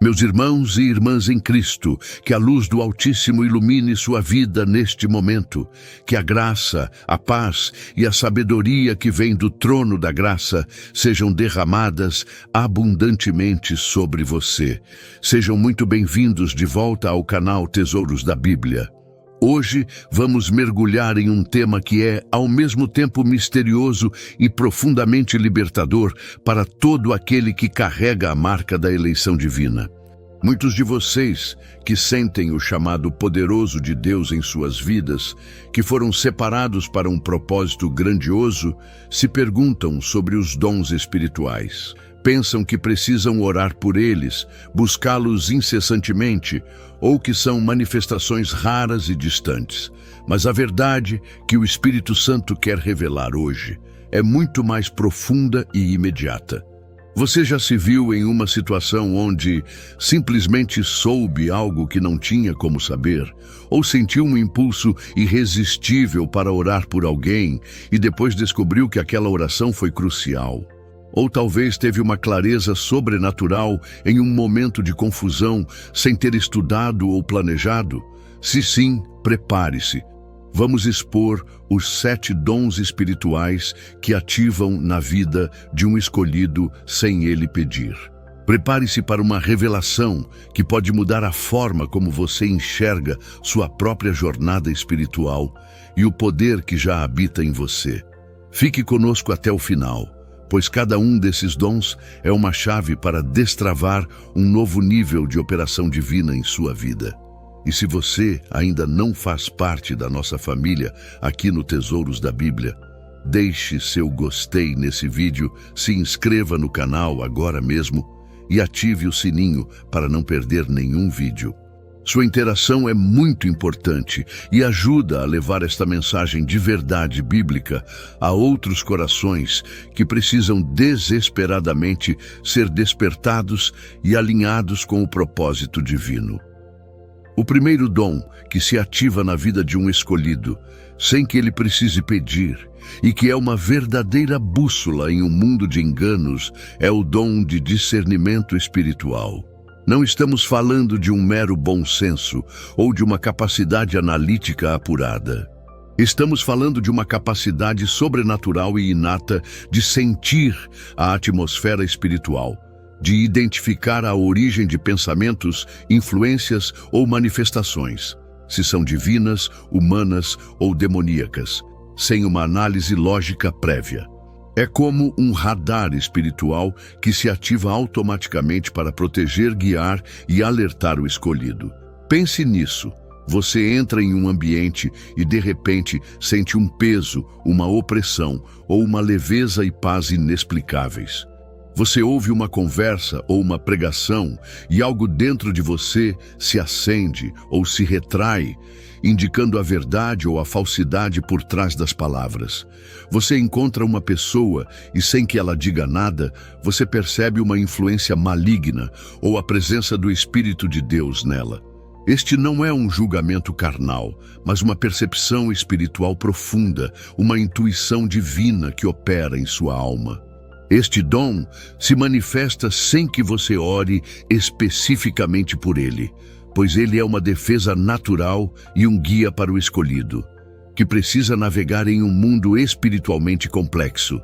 Meus irmãos e irmãs em Cristo, que a luz do Altíssimo ilumine sua vida neste momento, que a graça, a paz e a sabedoria que vem do trono da graça sejam derramadas abundantemente sobre você. Sejam muito bem-vindos de volta ao canal Tesouros da Bíblia. Hoje vamos mergulhar em um tema que é, ao mesmo tempo, misterioso e profundamente libertador para todo aquele que carrega a marca da eleição divina. Muitos de vocês que sentem o chamado poderoso de Deus em suas vidas, que foram separados para um propósito grandioso, se perguntam sobre os dons espirituais. Pensam que precisam orar por eles, buscá-los incessantemente, ou que são manifestações raras e distantes. Mas a verdade que o Espírito Santo quer revelar hoje é muito mais profunda e imediata. Você já se viu em uma situação onde simplesmente soube algo que não tinha como saber, ou sentiu um impulso irresistível para orar por alguém e depois descobriu que aquela oração foi crucial? Ou talvez teve uma clareza sobrenatural em um momento de confusão, sem ter estudado ou planejado? Se sim, prepare-se. Vamos expor os 7 dons espirituais que ativam na vida de um escolhido sem ele pedir. Prepare-se para uma revelação que pode mudar a forma como você enxerga sua própria jornada espiritual e o poder que já habita em você. Fique conosco até o final, pois cada um desses dons é uma chave para destravar um novo nível de operação divina em sua vida. E se você ainda não faz parte da nossa família aqui no Tesouros da Bíblia, deixe seu gostei nesse vídeo, se inscreva no canal agora mesmo e ative o sininho para não perder nenhum vídeo. Sua interação é muito importante e ajuda a levar esta mensagem de verdade bíblica a outros corações que precisam desesperadamente ser despertados e alinhados com o propósito divino. O primeiro dom que se ativa na vida de um escolhido, sem que ele precise pedir, e que é uma verdadeira bússola em um mundo de enganos, é o dom de discernimento espiritual. Não estamos falando de um mero bom senso ou de uma capacidade analítica apurada. Estamos falando de uma capacidade sobrenatural e inata de sentir a atmosfera espiritual, de identificar a origem de pensamentos, influências ou manifestações, se são divinas, humanas ou demoníacas, sem uma análise lógica prévia. É como um radar espiritual que se ativa automaticamente para proteger, guiar e alertar o escolhido. Pense nisso. Você entra em um ambiente e, de repente, sente um peso, uma opressão ou uma leveza e paz inexplicáveis. Você ouve uma conversa ou uma pregação e algo dentro de você se acende ou se retrai, indicando a verdade ou a falsidade por trás das palavras. Você encontra uma pessoa e, sem que ela diga nada, você percebe uma influência maligna ou a presença do Espírito de Deus nela. Este não é um julgamento carnal, mas uma percepção espiritual profunda, uma intuição divina que opera em sua alma. Este dom se manifesta sem que você ore especificamente por ele, pois ele é uma defesa natural e um guia para o escolhido, que precisa navegar em um mundo espiritualmente complexo.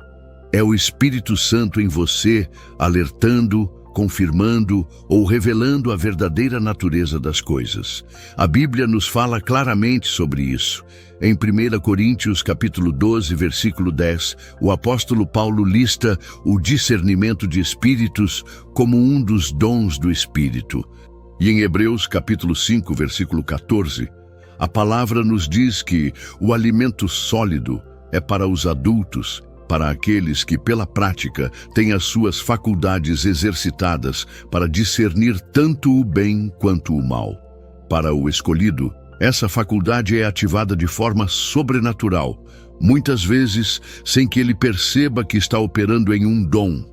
É o Espírito Santo em você, alertando, confirmando ou revelando a verdadeira natureza das coisas. A Bíblia nos fala claramente sobre isso. Em 1 Coríntios capítulo 12, versículo 10, o apóstolo Paulo lista o discernimento de espíritos como um dos dons do Espírito. E em Hebreus capítulo 5, versículo 14, a palavra nos diz que o alimento sólido é para os adultos, para aqueles que, pela prática, têm as suas faculdades exercitadas para discernir tanto o bem quanto o mal. Para o escolhido, essa faculdade é ativada de forma sobrenatural, muitas vezes sem que ele perceba que está operando em um dom.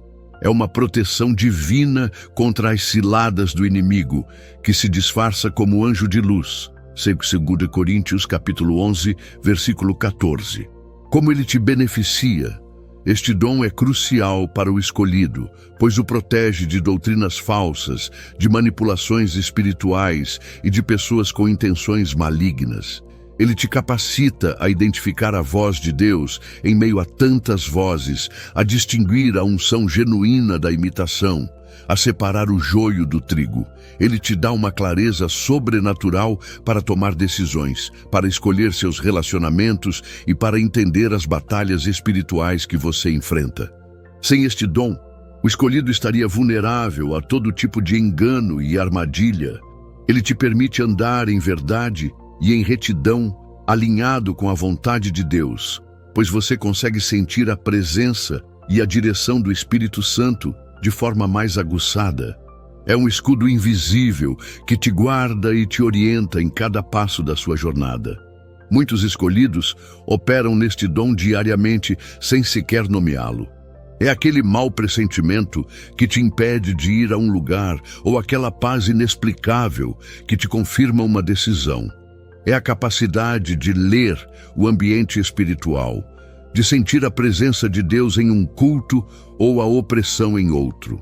É uma proteção divina contra as ciladas do inimigo, que se disfarça como anjo de luz. 2 Coríntios capítulo 11, versículo 14. Como ele te beneficia? Este dom é crucial para o escolhido, pois o protege de doutrinas falsas, de manipulações espirituais e de pessoas com intenções malignas. Ele te capacita a identificar a voz de Deus em meio a tantas vozes, a distinguir a unção genuína da imitação, a separar o joio do trigo. Ele te dá uma clareza sobrenatural para tomar decisões, para escolher seus relacionamentos e para entender as batalhas espirituais que você enfrenta. Sem este dom, o escolhido estaria vulnerável a todo tipo de engano e armadilha. Ele te permite andar em verdade e em retidão, alinhado com a vontade de Deus, pois você consegue sentir a presença e a direção do Espírito Santo de forma mais aguçada. É um escudo invisível que te guarda e te orienta em cada passo da sua jornada. Muitos escolhidos operam neste dom diariamente sem sequer nomeá-lo. É aquele mau pressentimento que te impede de ir a um lugar ou aquela paz inexplicável que te confirma uma decisão. É a capacidade de ler o ambiente espiritual, de sentir a presença de Deus em um culto ou a opressão em outro.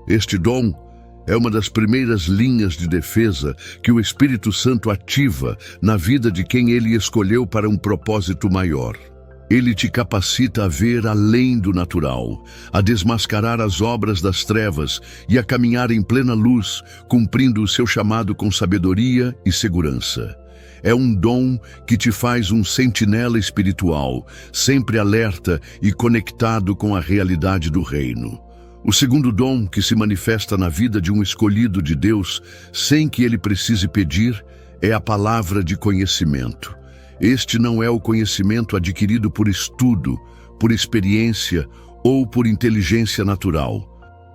Este dom é uma das primeiras linhas de defesa que o Espírito Santo ativa na vida de quem ele escolheu para um propósito maior. Ele te capacita a ver além do natural, a desmascarar as obras das trevas e a caminhar em plena luz, cumprindo o seu chamado com sabedoria e segurança. É um dom que te faz um sentinela espiritual, sempre alerta e conectado com a realidade do reino. O segundo dom que se manifesta na vida de um escolhido de Deus, sem que ele precise pedir, é a palavra de conhecimento. Este não é o conhecimento adquirido por estudo, por experiência ou por inteligência natural.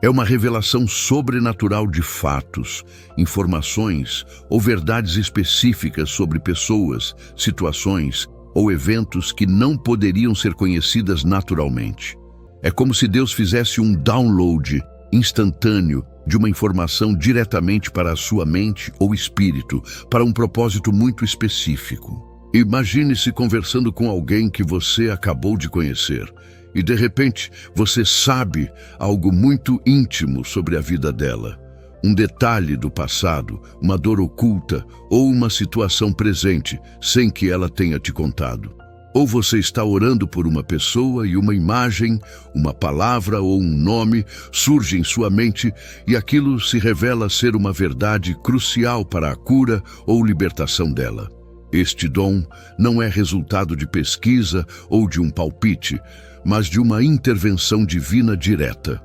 É uma revelação sobrenatural de fatos, informações ou verdades específicas sobre pessoas, situações ou eventos que não poderiam ser conhecidas naturalmente. É como se Deus fizesse um download instantâneo de uma informação diretamente para a sua mente ou espírito, para um propósito muito específico. Imagine-se conversando com alguém que você acabou de conhecer e, de repente, você sabe algo muito íntimo sobre a vida dela. Um detalhe do passado, uma dor oculta ou uma situação presente, sem que ela tenha te contado. Ou você está orando por uma pessoa e uma imagem, uma palavra ou um nome surge em sua mente e aquilo se revela ser uma verdade crucial para a cura ou libertação dela. Este dom não é resultado de pesquisa ou de um palpite, mas de uma intervenção divina direta.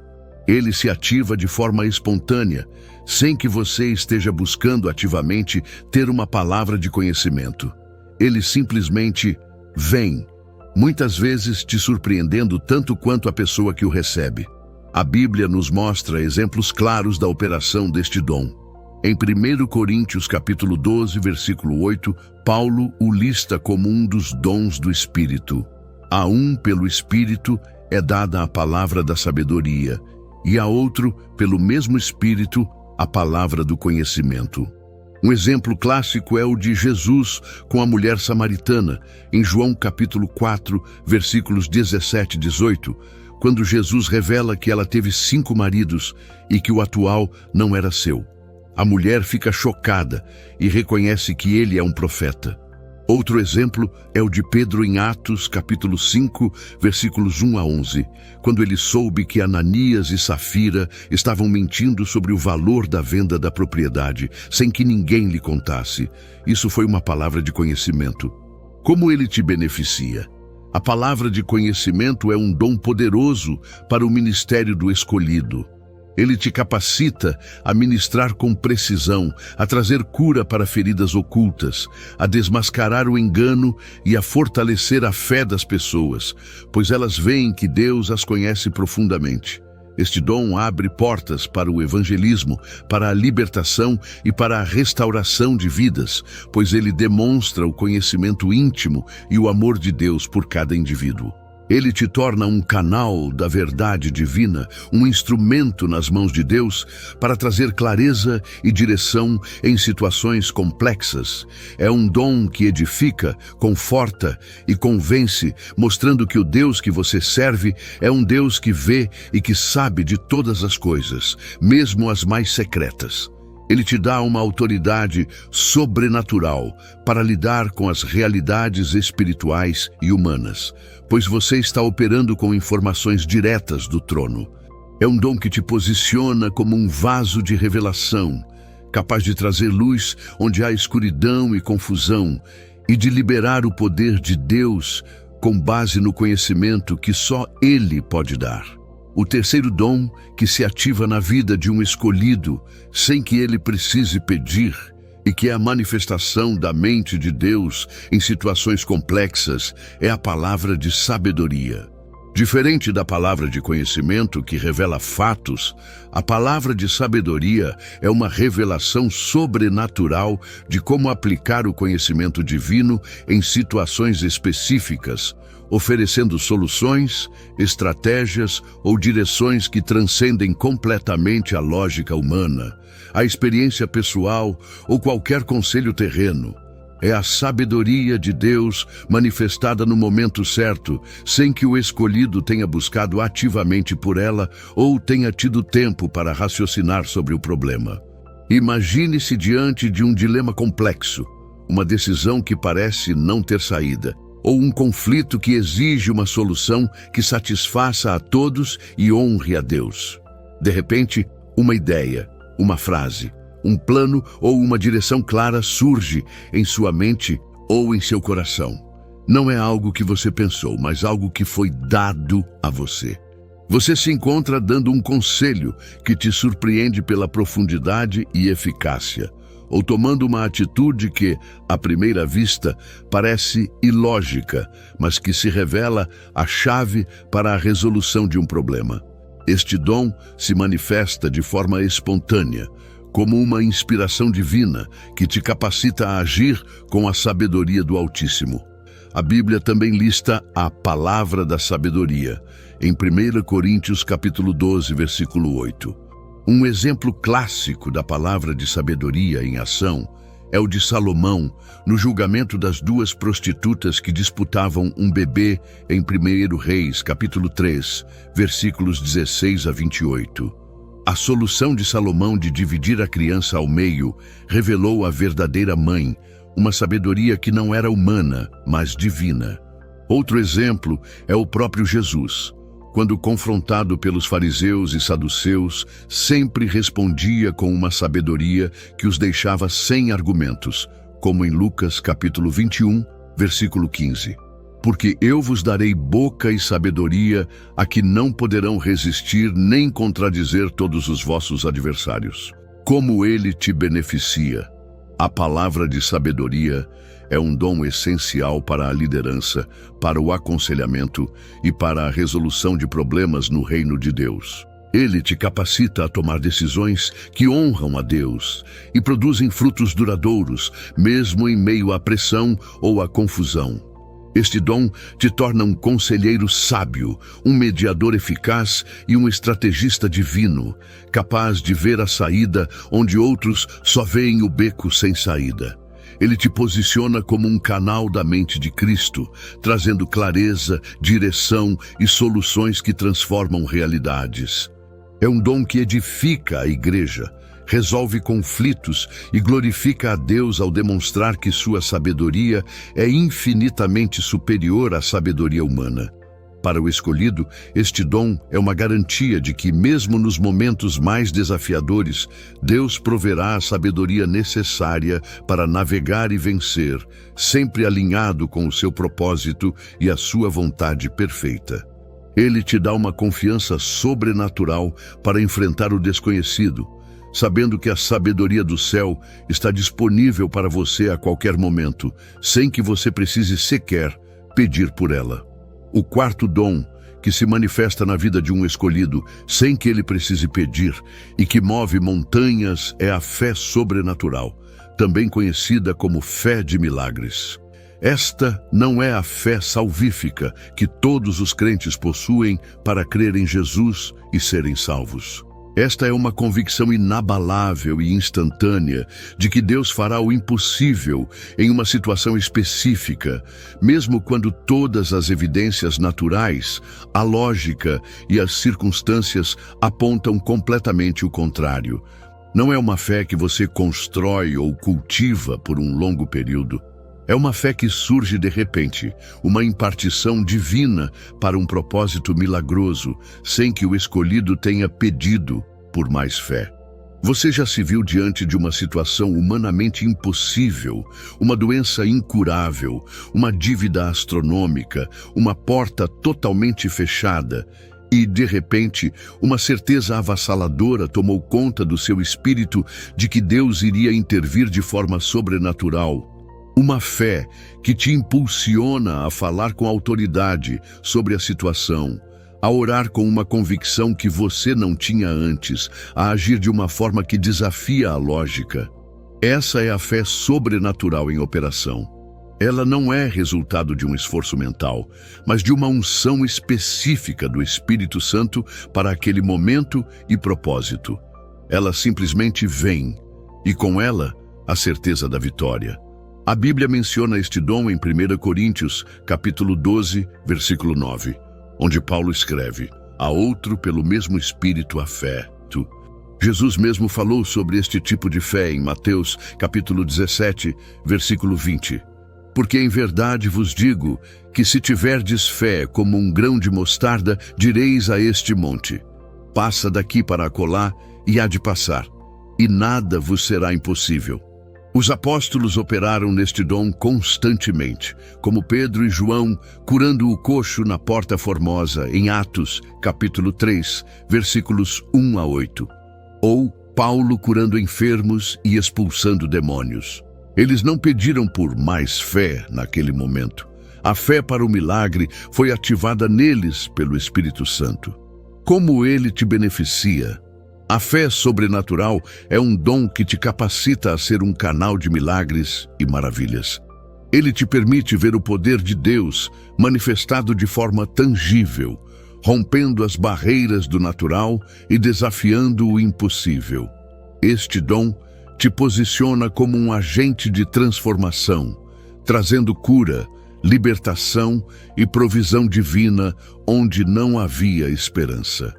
Ele se ativa de forma espontânea, sem que você esteja buscando ativamente ter uma palavra de conhecimento. Ele simplesmente vem, muitas vezes te surpreendendo tanto quanto a pessoa que o recebe. A Bíblia nos mostra exemplos claros da operação deste dom. Em 1 Coríntios capítulo 12, versículo 8, Paulo o lista como um dos dons do Espírito. A um, pelo Espírito, é dada a palavra da sabedoria, e a outro, pelo mesmo Espírito, a palavra do conhecimento. Um exemplo clássico é o de Jesus com a mulher samaritana, em João capítulo 4, versículos 17 e 18, quando Jesus revela que ela teve 5 maridos e que o atual não era seu. A mulher fica chocada e reconhece que ele é um profeta. Outro exemplo é o de Pedro em Atos, capítulo 5, versículos 1 a 11, quando ele soube que Ananias e Safira estavam mentindo sobre o valor da venda da propriedade, sem que ninguém lhe contasse. Isso foi uma palavra de conhecimento. Como ele te beneficia? A palavra de conhecimento é um dom poderoso para o ministério do escolhido. Ele te capacita a ministrar com precisão, a trazer cura para feridas ocultas, a desmascarar o engano e a fortalecer a fé das pessoas, pois elas veem que Deus as conhece profundamente. Este dom abre portas para o evangelismo, para a libertação e para a restauração de vidas, pois ele demonstra o conhecimento íntimo e o amor de Deus por cada indivíduo. Ele te torna um canal da verdade divina, um instrumento nas mãos de Deus para trazer clareza e direção em situações complexas. É um dom que edifica, conforta e convence, mostrando que o Deus que você serve é um Deus que vê e que sabe de todas as coisas, mesmo as mais secretas. Ele te dá uma autoridade sobrenatural para lidar com as realidades espirituais e humanas, pois você está operando com informações diretas do trono. É um dom que te posiciona como um vaso de revelação, capaz de trazer luz onde há escuridão e confusão, e de liberar o poder de Deus com base no conhecimento que só Ele pode dar. O terceiro dom que se ativa na vida de um escolhido, sem que ele precise pedir, e que é a manifestação da mente de Deus em situações complexas, é a palavra de sabedoria. Diferente da palavra de conhecimento que revela fatos, a palavra de sabedoria é uma revelação sobrenatural de como aplicar o conhecimento divino em situações específicas, oferecendo soluções, estratégias ou direções que transcendem completamente a lógica humana, a experiência pessoal ou qualquer conselho terreno. É a sabedoria de Deus manifestada no momento certo, sem que o escolhido tenha buscado ativamente por ela ou tenha tido tempo para raciocinar sobre o problema. Imagine-se diante de um dilema complexo, uma decisão que parece não ter saída, ou um conflito que exige uma solução que satisfaça a todos e honre a Deus. De repente, uma ideia, uma frase, um plano ou uma direção clara surge em sua mente ou em seu coração. Não é algo que você pensou, mas algo que foi dado a você. Você se encontra dando um conselho que te surpreende pela profundidade e eficácia, ou tomando uma atitude que, à primeira vista, parece ilógica, mas que se revela a chave para a resolução de um problema. Este dom se manifesta de forma espontânea, como uma inspiração divina que te capacita a agir com a sabedoria do Altíssimo. A Bíblia também lista a palavra da sabedoria, em 1 Coríntios capítulo 12, versículo 8. Um exemplo clássico da palavra de sabedoria em ação é o de Salomão, no julgamento das duas prostitutas que disputavam um bebê em 1 Reis, capítulo 3, versículos 16 a 28. A solução de Salomão de dividir a criança ao meio revelou a verdadeira mãe, uma sabedoria que não era humana, mas divina. Outro exemplo é o próprio Jesus. Quando confrontado pelos fariseus e saduceus, sempre respondia com uma sabedoria que os deixava sem argumentos, como em Lucas capítulo 21, versículo 15. Porque eu vos darei boca e sabedoria a que não poderão resistir nem contradizer todos os vossos adversários. Como ele te beneficia? A palavra de sabedoria é um dom essencial para a liderança, para o aconselhamento e para a resolução de problemas no reino de Deus. Ele te capacita a tomar decisões que honram a Deus e produzem frutos duradouros, mesmo em meio à pressão ou à confusão. Este dom te torna um conselheiro sábio, um mediador eficaz e um estrategista divino, capaz de ver a saída onde outros só veem o beco sem saída. Ele te posiciona como um canal da mente de Cristo, trazendo clareza, direção e soluções que transformam realidades. É um dom que edifica a igreja, resolve conflitos e glorifica a Deus ao demonstrar que sua sabedoria é infinitamente superior à sabedoria humana. Para o escolhido, este dom é uma garantia de que, mesmo nos momentos mais desafiadores, Deus proverá a sabedoria necessária para navegar e vencer, sempre alinhado com o seu propósito e a sua vontade perfeita. Ele te dá uma confiança sobrenatural para enfrentar o desconhecido, sabendo que a sabedoria do céu está disponível para você a qualquer momento, sem que você precise sequer pedir por ela. O quarto dom, que se manifesta na vida de um escolhido sem que ele precise pedir e que move montanhas, é a fé sobrenatural, também conhecida como fé de milagres. Esta não é a fé salvífica que todos os crentes possuem para crer em Jesus e serem salvos. Esta é uma convicção inabalável e instantânea de que Deus fará o impossível em uma situação específica, mesmo quando todas as evidências naturais, a lógica e as circunstâncias apontam completamente o contrário. Não é uma fé que você constrói ou cultiva por um longo período. É uma fé que surge de repente, uma impartição divina para um propósito milagroso, sem que o escolhido tenha pedido por mais fé. Você já se viu diante de uma situação humanamente impossível, uma doença incurável, uma dívida astronômica, uma porta totalmente fechada, e, de repente, uma certeza avassaladora tomou conta do seu espírito de que Deus iria intervir de forma sobrenatural. Uma fé que te impulsiona a falar com autoridade sobre a situação, a orar com uma convicção que você não tinha antes, a agir de uma forma que desafia a lógica. Essa é a fé sobrenatural em operação. Ela não é resultado de um esforço mental, mas de uma unção específica do Espírito Santo para aquele momento e propósito. Ela simplesmente vem, e com ela, a certeza da vitória. A Bíblia menciona este dom em 1 Coríntios, capítulo 12, versículo 9, onde Paulo escreve: "A outro pelo mesmo Espírito afeto." Jesus mesmo falou sobre este tipo de fé em Mateus, capítulo 17, versículo 20. "Porque em verdade vos digo que se tiverdes fé como um grão de mostarda, direis a este monte: passa daqui para acolá, e há de passar, e nada vos será impossível." Os apóstolos operaram neste dom constantemente, como Pedro e João curando o coxo na Porta Formosa, em Atos, capítulo 3, versículos 1 a 8. Ou Paulo curando enfermos e expulsando demônios. Eles não pediram por mais fé naquele momento. A fé para o milagre foi ativada neles pelo Espírito Santo. Como ele te beneficia? A fé sobrenatural é um dom que te capacita a ser um canal de milagres e maravilhas. Ele te permite ver o poder de Deus manifestado de forma tangível, rompendo as barreiras do natural e desafiando o impossível. Este dom te posiciona como um agente de transformação, trazendo cura, libertação e provisão divina onde não havia esperança.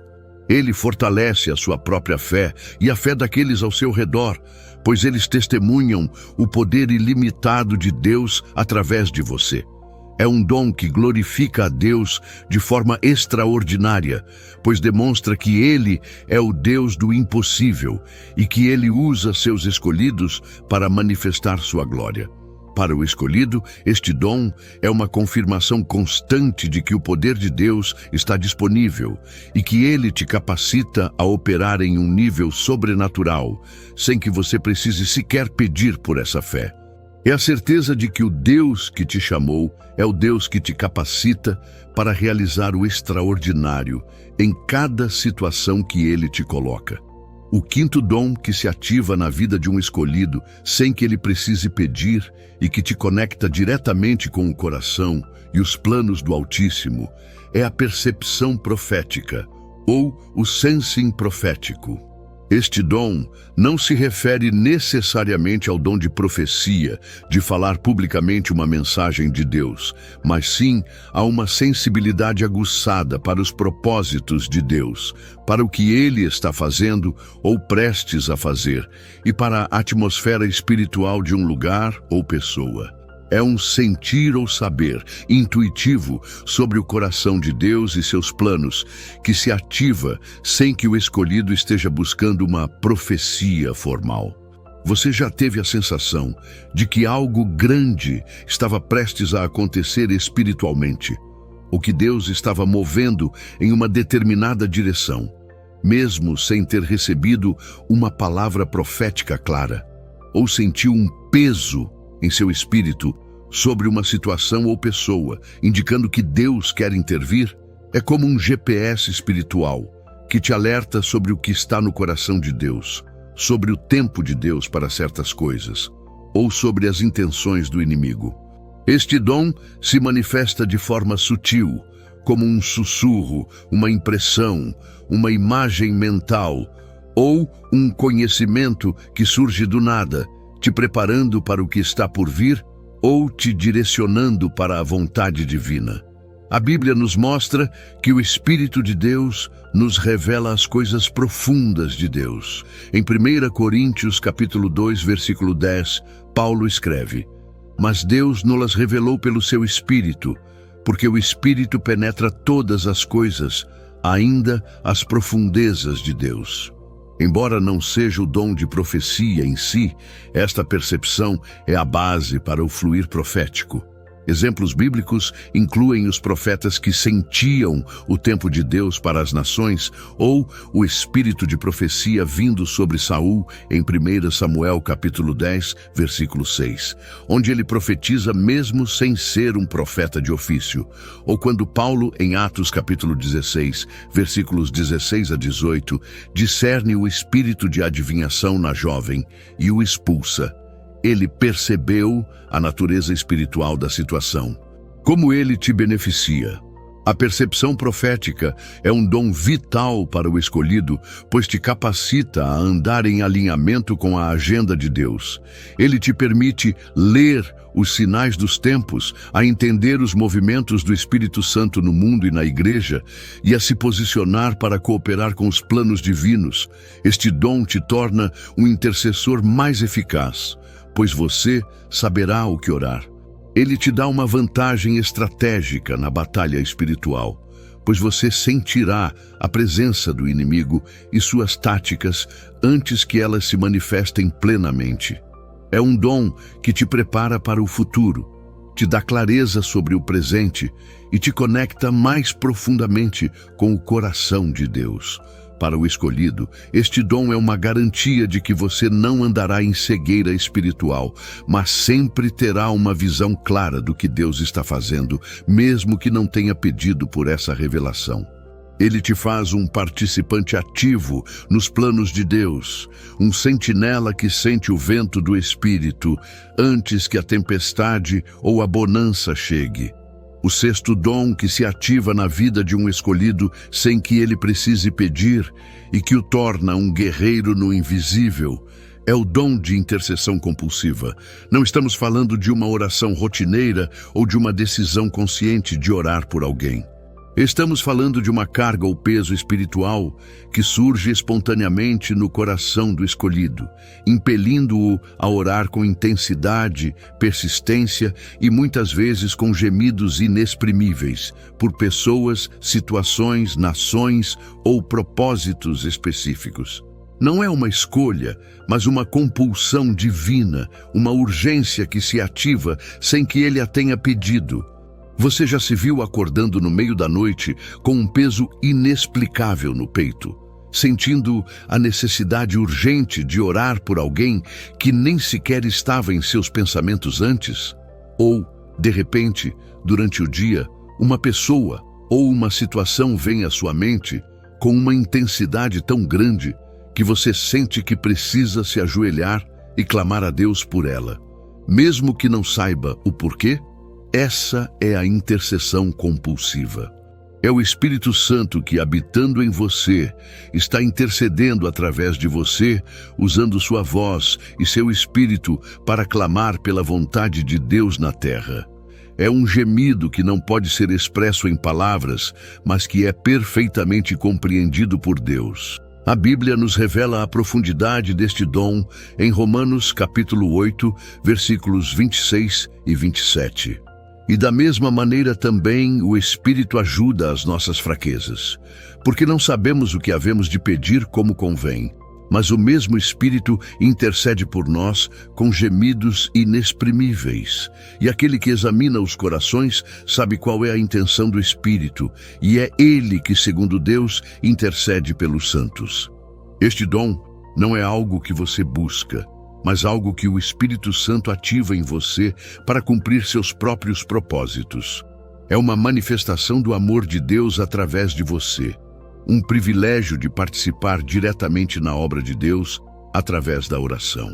Ele fortalece a sua própria fé e a fé daqueles ao seu redor, pois eles testemunham o poder ilimitado de Deus através de você. É um dom que glorifica a Deus de forma extraordinária, pois demonstra que Ele é o Deus do impossível e que Ele usa seus escolhidos para manifestar sua glória. Para o escolhido, este dom é uma confirmação constante de que o poder de Deus está disponível e que Ele te capacita a operar em um nível sobrenatural, sem que você precise sequer pedir por essa fé. É a certeza de que o Deus que te chamou é o Deus que te capacita para realizar o extraordinário em cada situação que Ele te coloca. O quinto dom que se ativa na vida de um escolhido sem que ele precise pedir e que te conecta diretamente com o coração e os planos do Altíssimo é a percepção profética, ou o sensing profético. Este dom não se refere necessariamente ao dom de profecia, de falar publicamente uma mensagem de Deus, mas sim a uma sensibilidade aguçada para os propósitos de Deus, para o que Ele está fazendo ou prestes a fazer, e para a atmosfera espiritual de um lugar ou pessoa. É um sentir ou saber intuitivo sobre o coração de Deus e seus planos, que se ativa sem que o escolhido esteja buscando uma profecia formal. Você já teve a sensação de que algo grande estava prestes a acontecer espiritualmente, ou que Deus estava movendo em uma determinada direção, mesmo sem ter recebido uma palavra profética clara, ou sentiu um peso em seu espírito sobre uma situação ou pessoa, indicando que Deus quer intervir? É como um GPS espiritual que te alerta sobre o que está no coração de Deus, sobre o tempo de Deus para certas coisas, ou sobre as intenções do inimigo. Este dom se manifesta de forma sutil, como um sussurro, uma impressão, uma imagem mental, ou um conhecimento que surge do nada, te preparando para o que está por vir ou te direcionando para a vontade divina. A Bíblia nos mostra que o Espírito de Deus nos revela as coisas profundas de Deus. Em 1 Coríntios capítulo 2, versículo 10, Paulo escreve: "Mas Deus nos revelou pelo seu Espírito, porque o Espírito penetra todas as coisas, ainda as profundezas de Deus." Embora não seja o dom de profecia em si, esta percepção é a base para o fluir profético. Exemplos bíblicos incluem os profetas que sentiam o tempo de Deus para as nações, ou o espírito de profecia vindo sobre Saul em 1 Samuel capítulo 10, versículo 6, onde ele profetiza mesmo sem ser um profeta de ofício, ou quando Paulo, em Atos capítulo 16, versículos 16 a 18, discerne o espírito de adivinhação na jovem e o expulsa. Ele percebeu a natureza espiritual da situação. Como ele te beneficia? A percepção profética é um dom vital para o escolhido, pois te capacita a andar em alinhamento com a agenda de Deus. Ele te permite ler os sinais dos tempos, a entender os movimentos do Espírito Santo no mundo e na igreja, e a se posicionar para cooperar com os planos divinos. Este dom te torna um intercessor mais eficaz, pois você saberá o que orar. Ele te dá uma vantagem estratégica na batalha espiritual, pois você sentirá a presença do inimigo e suas táticas antes que elas se manifestem plenamente. É um dom que te prepara para o futuro, te dá clareza sobre o presente e te conecta mais profundamente com o coração de Deus. Para o escolhido, este dom é uma garantia de que você não andará em cegueira espiritual, mas sempre terá uma visão clara do que Deus está fazendo, mesmo que não tenha pedido por essa revelação. Ele te faz um participante ativo nos planos de Deus, um sentinela que sente o vento do Espírito antes que a tempestade ou a bonança chegue. O sexto dom que se ativa na vida de um escolhido sem que ele precise pedir e que o torna um guerreiro no invisível é o dom de intercessão compulsiva. Não estamos falando de uma oração rotineira ou de uma decisão consciente de orar por alguém. Estamos falando de uma carga ou peso espiritual que surge espontaneamente no coração do escolhido, impelindo-o a orar com intensidade, persistência e muitas vezes com gemidos inexprimíveis por pessoas, situações, nações ou propósitos específicos. Não é uma escolha, mas uma compulsão divina, uma urgência que se ativa sem que ele a tenha pedido. Você já se viu acordando no meio da noite com um peso inexplicável no peito, sentindo a necessidade urgente de orar por alguém que nem sequer estava em seus pensamentos antes? Ou, de repente, durante o dia, uma pessoa ou uma situação vem à sua mente com uma intensidade tão grande que você sente que precisa se ajoelhar e clamar a Deus por ela, mesmo que não saiba o porquê? Essa é a intercessão compulsiva. É o Espírito Santo que, habitando em você, está intercedendo através de você, usando sua voz e seu espírito para clamar pela vontade de Deus na terra. É um gemido que não pode ser expresso em palavras, mas que é perfeitamente compreendido por Deus. A Bíblia nos revela a profundidade deste dom em Romanos capítulo 8, versículos 26 e 27. E da mesma maneira também o Espírito ajuda as nossas fraquezas, porque não sabemos o que havemos de pedir como convém, mas o mesmo Espírito intercede por nós com gemidos inexprimíveis. E aquele que examina os corações sabe qual é a intenção do Espírito, e é Ele que, segundo Deus, intercede pelos santos. Este dom não é algo que você busca, mas algo que o Espírito Santo ativa em você para cumprir seus próprios propósitos. É uma manifestação do amor de Deus através de você, um privilégio de participar diretamente na obra de Deus através da oração.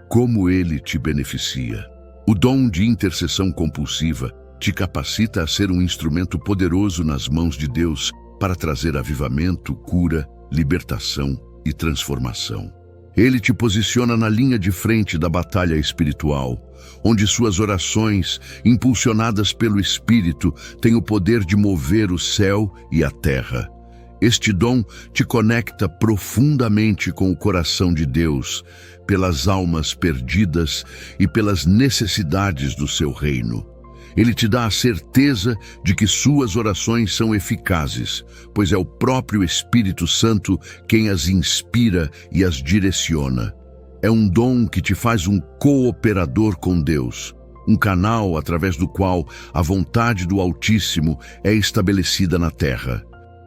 Como ele te beneficia? O dom de intercessão compulsiva te capacita a ser um instrumento poderoso nas mãos de Deus para trazer avivamento, cura, libertação e transformação. Ele te posiciona na linha de frente da batalha espiritual, onde suas orações, impulsionadas pelo Espírito, têm o poder de mover o céu e a terra. Este dom te conecta profundamente com o coração de Deus, pelas almas perdidas e pelas necessidades do seu reino. Ele te dá a certeza de que suas orações são eficazes, pois é o próprio Espírito Santo quem as inspira e as direciona. É um dom que te faz um cooperador com Deus, um canal através do qual a vontade do Altíssimo é estabelecida na terra.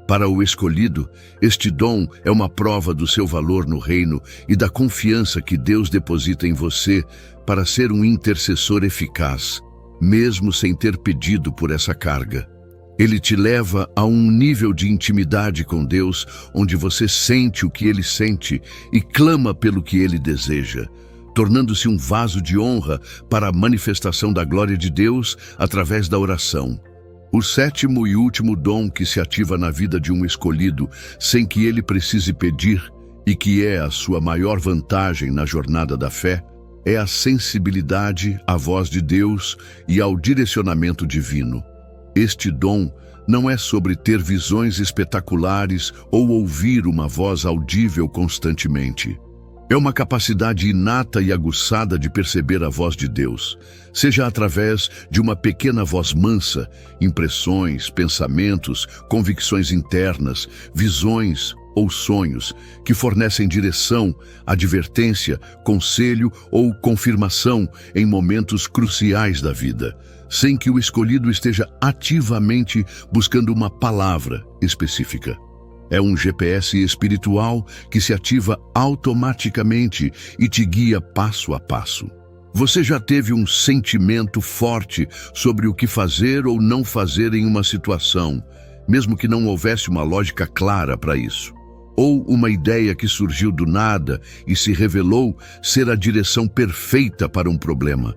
Para o escolhido, este dom é uma prova do seu valor no reino e da confiança que Deus deposita em você para ser um intercessor eficaz, mesmo sem ter pedido por essa carga. Ele te leva a um nível de intimidade com Deus, onde você sente o que Ele sente e clama pelo que Ele deseja, tornando-se um vaso de honra para a manifestação da glória de Deus através da oração. O sétimo e último dom que se ativa na vida de um escolhido, sem que ele precise pedir, e que é a sua maior vantagem na jornada da fé, é a sensibilidade à voz de Deus e ao direcionamento divino. Este dom não é sobre ter visões espetaculares ou ouvir uma voz audível constantemente. É uma capacidade inata e aguçada de perceber a voz de Deus, seja através de uma pequena voz mansa, impressões, pensamentos, convicções internas, visões ou sonhos que fornecem direção, advertência, conselho ou confirmação em momentos cruciais da vida, sem que o escolhido esteja ativamente buscando uma palavra específica. É um GPS espiritual que se ativa automaticamente e te guia passo a passo. Você já teve um sentimento forte sobre o que fazer ou não fazer em uma situação, mesmo que não houvesse uma lógica clara para isso. Ou uma ideia que surgiu do nada e se revelou ser a direção perfeita para um problema.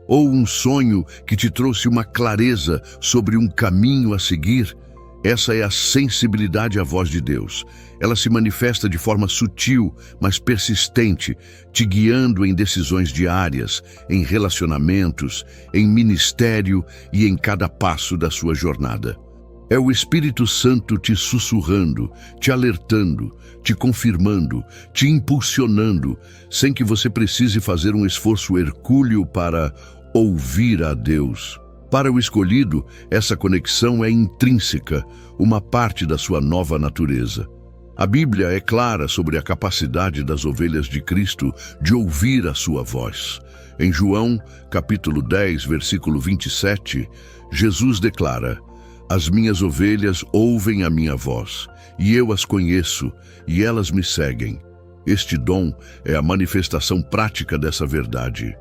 Ou um sonho que te trouxe uma clareza sobre um caminho a seguir. Essa é a sensibilidade à voz de Deus. Ela se manifesta de forma sutil, mas persistente, te guiando em decisões diárias, em relacionamentos, em ministério e em cada passo da sua jornada. É o Espírito Santo te sussurrando, te alertando, te confirmando, te impulsionando, sem que você precise fazer um esforço hercúleo para ouvir a Deus. Para o escolhido, essa conexão é intrínseca, uma parte da sua nova natureza. A Bíblia é clara sobre a capacidade das ovelhas de Cristo de ouvir a sua voz. Em João, capítulo 10, versículo 27, Jesus declara: "As minhas ovelhas ouvem a minha voz, e eu as conheço, e elas me seguem." Este dom é a manifestação prática dessa verdade.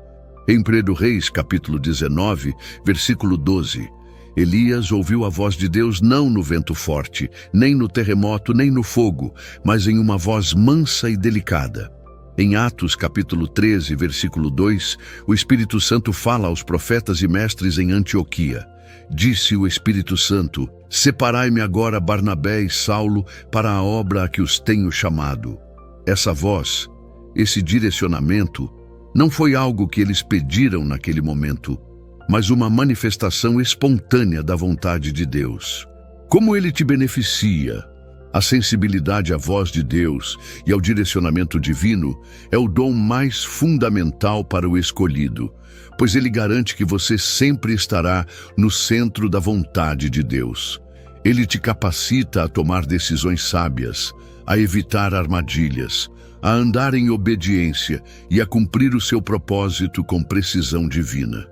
Em 1 Reis, capítulo 19, versículo 12, Elias ouviu a voz de Deus não no vento forte, nem no terremoto, nem no fogo, mas em uma voz mansa e delicada. Em Atos, capítulo 13, versículo 2, o Espírito Santo fala aos profetas e mestres em Antioquia. Disse o Espírito Santo: "Separai-me agora Barnabé e Saulo para a obra a que os tenho chamado." Essa voz, esse direcionamento, não foi algo que eles pediram naquele momento, mas uma manifestação espontânea da vontade de Deus. Como ele te beneficia? A sensibilidade à voz de Deus e ao direcionamento divino é o dom mais fundamental para o escolhido, pois ele garante que você sempre estará no centro da vontade de Deus. Ele te capacita a tomar decisões sábias, a evitar armadilhas, a andar em obediência e a cumprir o seu propósito com precisão divina.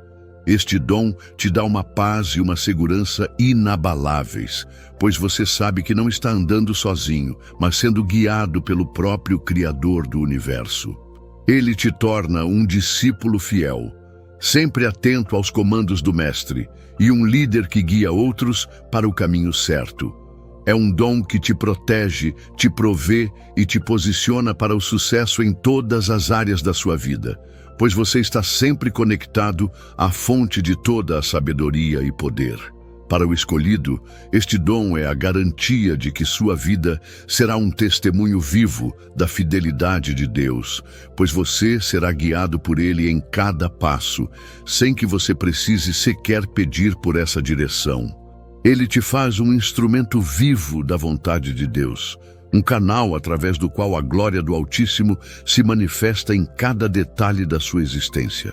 Este dom te dá uma paz e uma segurança inabaláveis, pois você sabe que não está andando sozinho, mas sendo guiado pelo próprio Criador do universo. Ele te torna um discípulo fiel, sempre atento aos comandos do Mestre, e um líder que guia outros para o caminho certo. É um dom que te protege, te provê e te posiciona para o sucesso em todas as áreas da sua vida, pois você está sempre conectado à fonte de toda a sabedoria e poder. Para o escolhido, este dom é a garantia de que sua vida será um testemunho vivo da fidelidade de Deus, pois você será guiado por Ele em cada passo, sem que você precise sequer pedir por essa direção. Ele te faz um instrumento vivo da vontade de Deus, um canal através do qual a glória do Altíssimo se manifesta em cada detalhe da sua existência.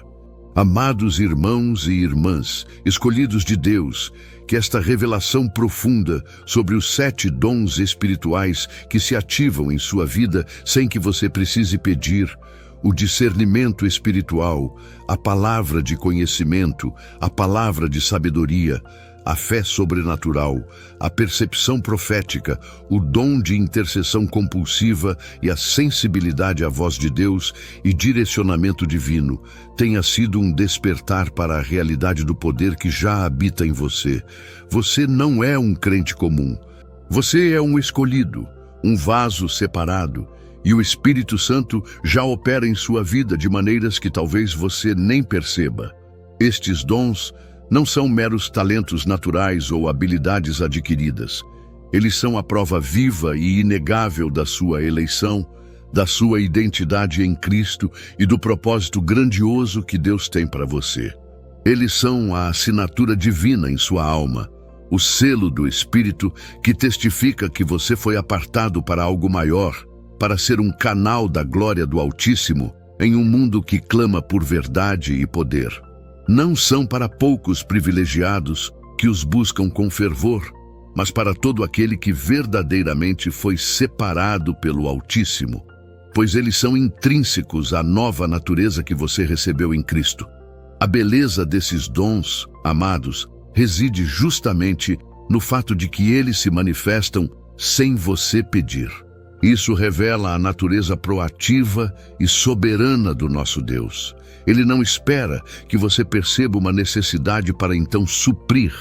Amados irmãos e irmãs, escolhidos de Deus, que esta revelação profunda sobre os 7 dons espirituais que se ativam em sua vida sem que você precise pedir, o discernimento espiritual, a palavra de conhecimento, a palavra de sabedoria, a fé sobrenatural, a percepção profética, o dom de intercessão compulsiva e a sensibilidade à voz de Deus e direcionamento divino tenha sido um despertar para a realidade do poder que já habita em você. Você não é um crente comum. Você é um escolhido, um vaso separado, e o Espírito Santo já opera em sua vida de maneiras que talvez você nem perceba. Estes dons não são meros talentos naturais ou habilidades adquiridas. Eles são a prova viva e inegável da sua eleição, da sua identidade em Cristo e do propósito grandioso que Deus tem para você. Eles são a assinatura divina em sua alma, o selo do Espírito que testifica que você foi apartado para algo maior, para ser um canal da glória do Altíssimo em um mundo que clama por verdade e poder. Não são para poucos privilegiados que os buscam com fervor, mas para todo aquele que verdadeiramente foi separado pelo Altíssimo, pois eles são intrínsecos à nova natureza que você recebeu em Cristo. A beleza desses dons, amados, reside justamente no fato de que eles se manifestam sem você pedir. Isso revela a natureza proativa e soberana do nosso Deus. Ele não espera que você perceba uma necessidade para então suprir.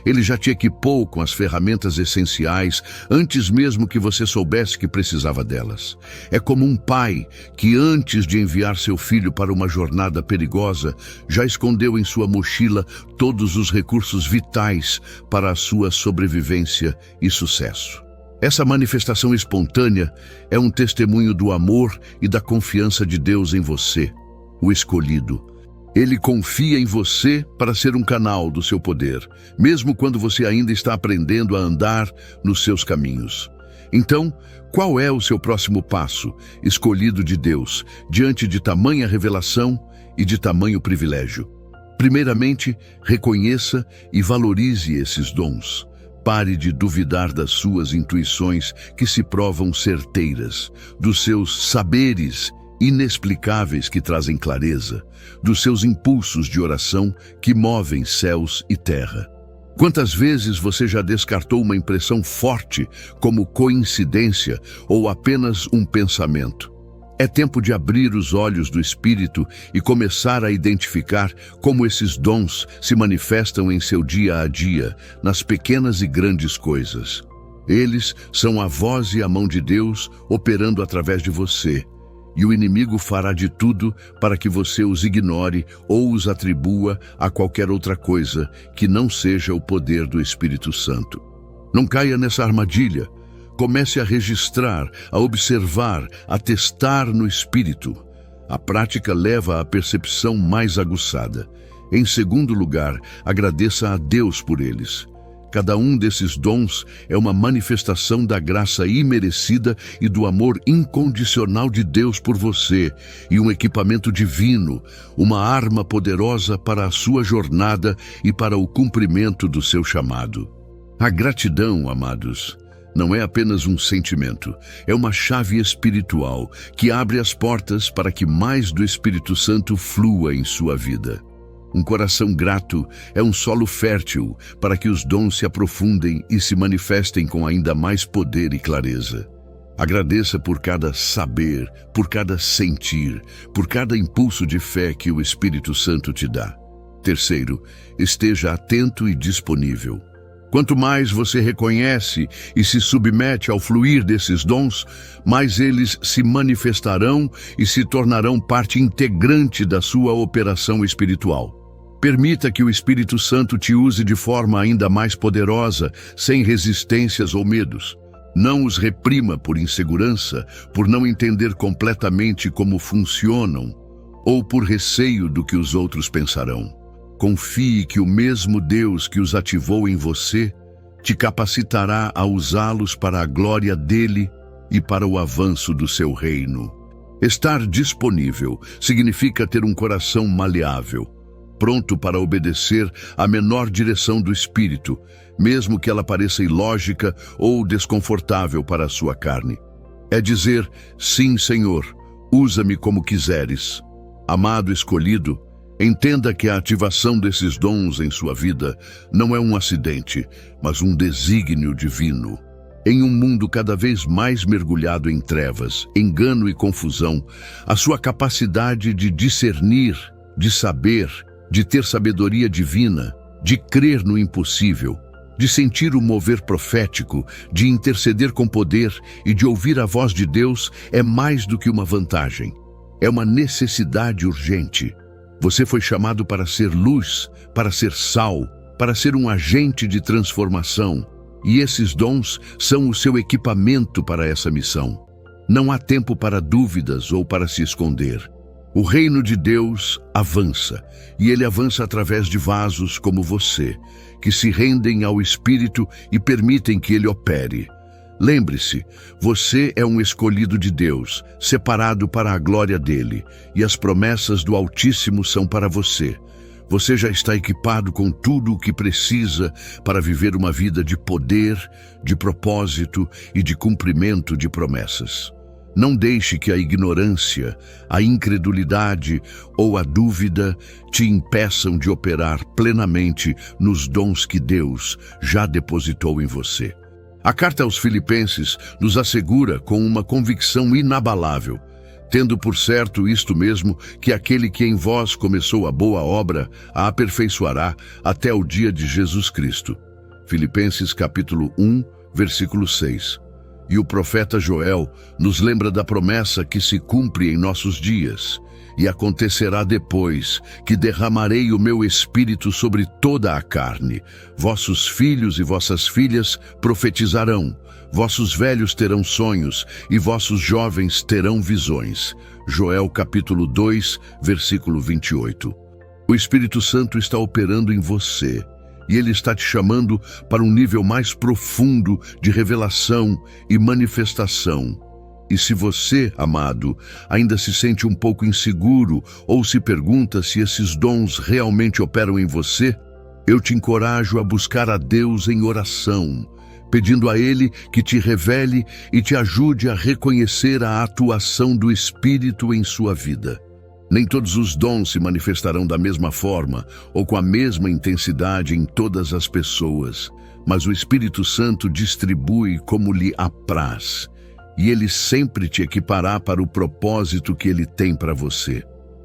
Ele já te equipou com as ferramentas essenciais antes mesmo que você soubesse que precisava delas. É como um pai que, antes de enviar seu filho para uma jornada perigosa, já escondeu em sua mochila todos os recursos vitais para a sua sobrevivência e sucesso. Essa manifestação espontânea é um testemunho do amor e da confiança de Deus em você, o escolhido. Ele confia em você para ser um canal do seu poder, mesmo quando você ainda está aprendendo a andar nos seus caminhos. Então, qual é o seu próximo passo, escolhido de Deus, diante de tamanha revelação e de tamanho privilégio? Primeiramente, reconheça e valorize esses dons. Pare de duvidar das suas intuições que se provam certeiras, dos seus saberes inexplicáveis que trazem clareza, dos seus impulsos de oração que movem céus e terra. Quantas vezes você já descartou uma impressão forte como coincidência ou apenas um pensamento? É tempo de abrir os olhos do Espírito e começar a identificar como esses dons se manifestam em seu dia a dia, nas pequenas e grandes coisas. Eles são a voz e a mão de Deus operando através de você, e o inimigo fará de tudo para que você os ignore ou os atribua a qualquer outra coisa que não seja o poder do Espírito Santo. Não caia nessa armadilha. Comece a registrar, a observar, a testar no Espírito. A prática leva à percepção mais aguçada. Em segundo lugar, agradeça a Deus por eles. Cada um desses dons é uma manifestação da graça imerecida e do amor incondicional de Deus por você, e um equipamento divino, uma arma poderosa para a sua jornada e para o cumprimento do seu chamado. A gratidão, amados, não é apenas um sentimento, é uma chave espiritual que abre as portas para que mais do Espírito Santo flua em sua vida. Um coração grato é um solo fértil para que os dons se aprofundem e se manifestem com ainda mais poder e clareza. Agradeça por cada saber, por cada sentir, por cada impulso de fé que o Espírito Santo te dá. Terceiro, esteja atento e disponível. Quanto mais você reconhece e se submete ao fluir desses dons, mais eles se manifestarão e se tornarão parte integrante da sua operação espiritual. Permita que o Espírito Santo te use de forma ainda mais poderosa, sem resistências ou medos. Não os reprima por insegurança, por não entender completamente como funcionam, ou por receio do que os outros pensarão. Confie que o mesmo Deus que os ativou em você te capacitará a usá-los para a glória dele e para o avanço do seu reino. Estar disponível significa ter um coração maleável, pronto para obedecer à menor direção do Espírito, mesmo que ela pareça ilógica ou desconfortável para a sua carne. É dizer, sim, Senhor, usa-me como quiseres. Amado escolhido, entenda que a ativação desses dons em sua vida não é um acidente, mas um desígnio divino. Em um mundo cada vez mais mergulhado em trevas, engano e confusão, a sua capacidade de discernir, de saber, de ter sabedoria divina, de crer no impossível, de sentir o mover profético, de interceder com poder e de ouvir a voz de Deus é mais do que uma vantagem. É uma necessidade urgente. Você foi chamado para ser luz, para ser sal, para ser um agente de transformação, e esses dons são o seu equipamento para essa missão. Não há tempo para dúvidas ou para se esconder. O reino de Deus avança, e ele avança através de vasos como você, que se rendem ao Espírito e permitem que ele opere. Lembre-se, você é um escolhido de Deus, separado para a glória dele, e as promessas do Altíssimo são para você. Você já está equipado com tudo o que precisa para viver uma vida de poder, de propósito e de cumprimento de promessas. Não deixe que a ignorância, a incredulidade ou a dúvida te impeçam de operar plenamente nos dons que Deus já depositou em você. A carta aos Filipenses nos assegura com uma convicção inabalável, tendo por certo isto mesmo, que aquele que em vós começou a boa obra a aperfeiçoará até o dia de Jesus Cristo. Filipenses capítulo 1, versículo 6. E o profeta Joel nos lembra da promessa que se cumpre em nossos dias. E acontecerá depois que derramarei o meu espírito sobre toda a carne. Vossos filhos e vossas filhas profetizarão. Vossos velhos terão sonhos e vossos jovens terão visões. Joel capítulo 2, versículo 28. O Espírito Santo está operando em você. E Ele está te chamando para um nível mais profundo de revelação e manifestação. E se você, amado, ainda se sente um pouco inseguro ou se pergunta se esses dons realmente operam em você, eu te encorajo a buscar a Deus em oração, pedindo a Ele que te revele e te ajude a reconhecer a atuação do Espírito em sua vida. Nem todos os dons se manifestarão da mesma forma ou com a mesma intensidade em todas as pessoas, mas o Espírito Santo distribui como lhe apraz, e Ele sempre te equipará para o propósito que Ele tem para você.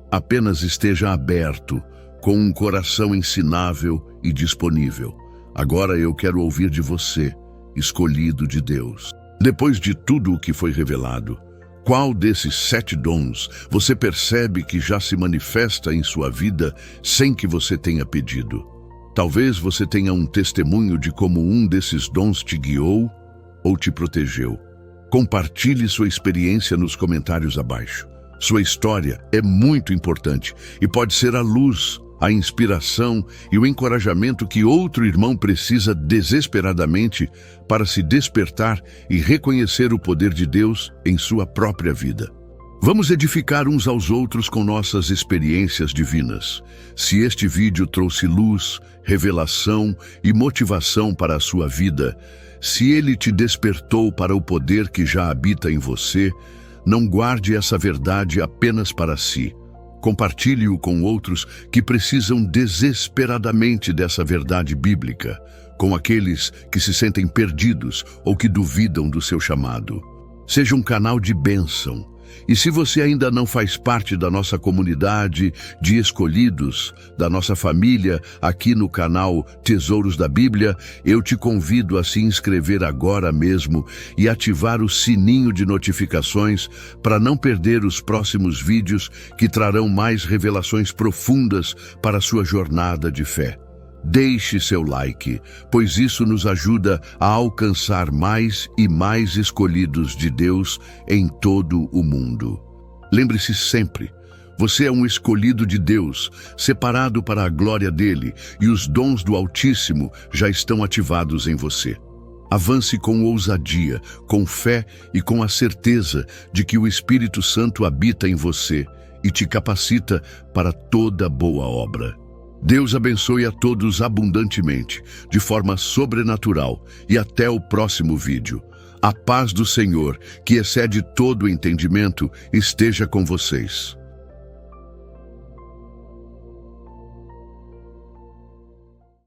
Apenas esteja aberto, com um coração ensinável e disponível. Agora eu quero ouvir de você, escolhido de Deus. Depois de tudo o que foi revelado, qual desses 7 dons você percebe que já se manifesta em sua vida sem que você tenha pedido? Talvez você tenha um testemunho de como um desses dons te guiou ou te protegeu. Compartilhe sua experiência nos comentários abaixo. Sua história é muito importante e pode ser a luz, a inspiração e o encorajamento que outro irmão precisa desesperadamente para se despertar e reconhecer o poder de Deus em sua própria vida. Vamos edificar uns aos outros com nossas experiências divinas. Se este vídeo trouxe luz, revelação e motivação para a sua vida, se ele te despertou para o poder que já habita em você, não guarde essa verdade apenas para si. Compartilhe-o com outros que precisam desesperadamente dessa verdade bíblica, com aqueles que se sentem perdidos ou que duvidam do seu chamado. Seja um canal de bênção. E se você ainda não faz parte da nossa comunidade de escolhidos, da nossa família aqui no canal Tesouros da Bíblia, eu te convido a se inscrever agora mesmo e ativar o sininho de notificações para não perder os próximos vídeos que trarão mais revelações profundas para a sua jornada de fé. Deixe seu like, pois isso nos ajuda a alcançar mais e mais escolhidos de Deus em todo o mundo. Lembre-se sempre, você é um escolhido de Deus, separado para a glória dele, e os dons do Altíssimo já estão ativados em você. Avance com ousadia, com fé e com a certeza de que o Espírito Santo habita em você e te capacita para toda boa obra. Deus abençoe a todos abundantemente, de forma sobrenatural, e até o próximo vídeo. A paz do Senhor, que excede todo o entendimento, esteja com vocês.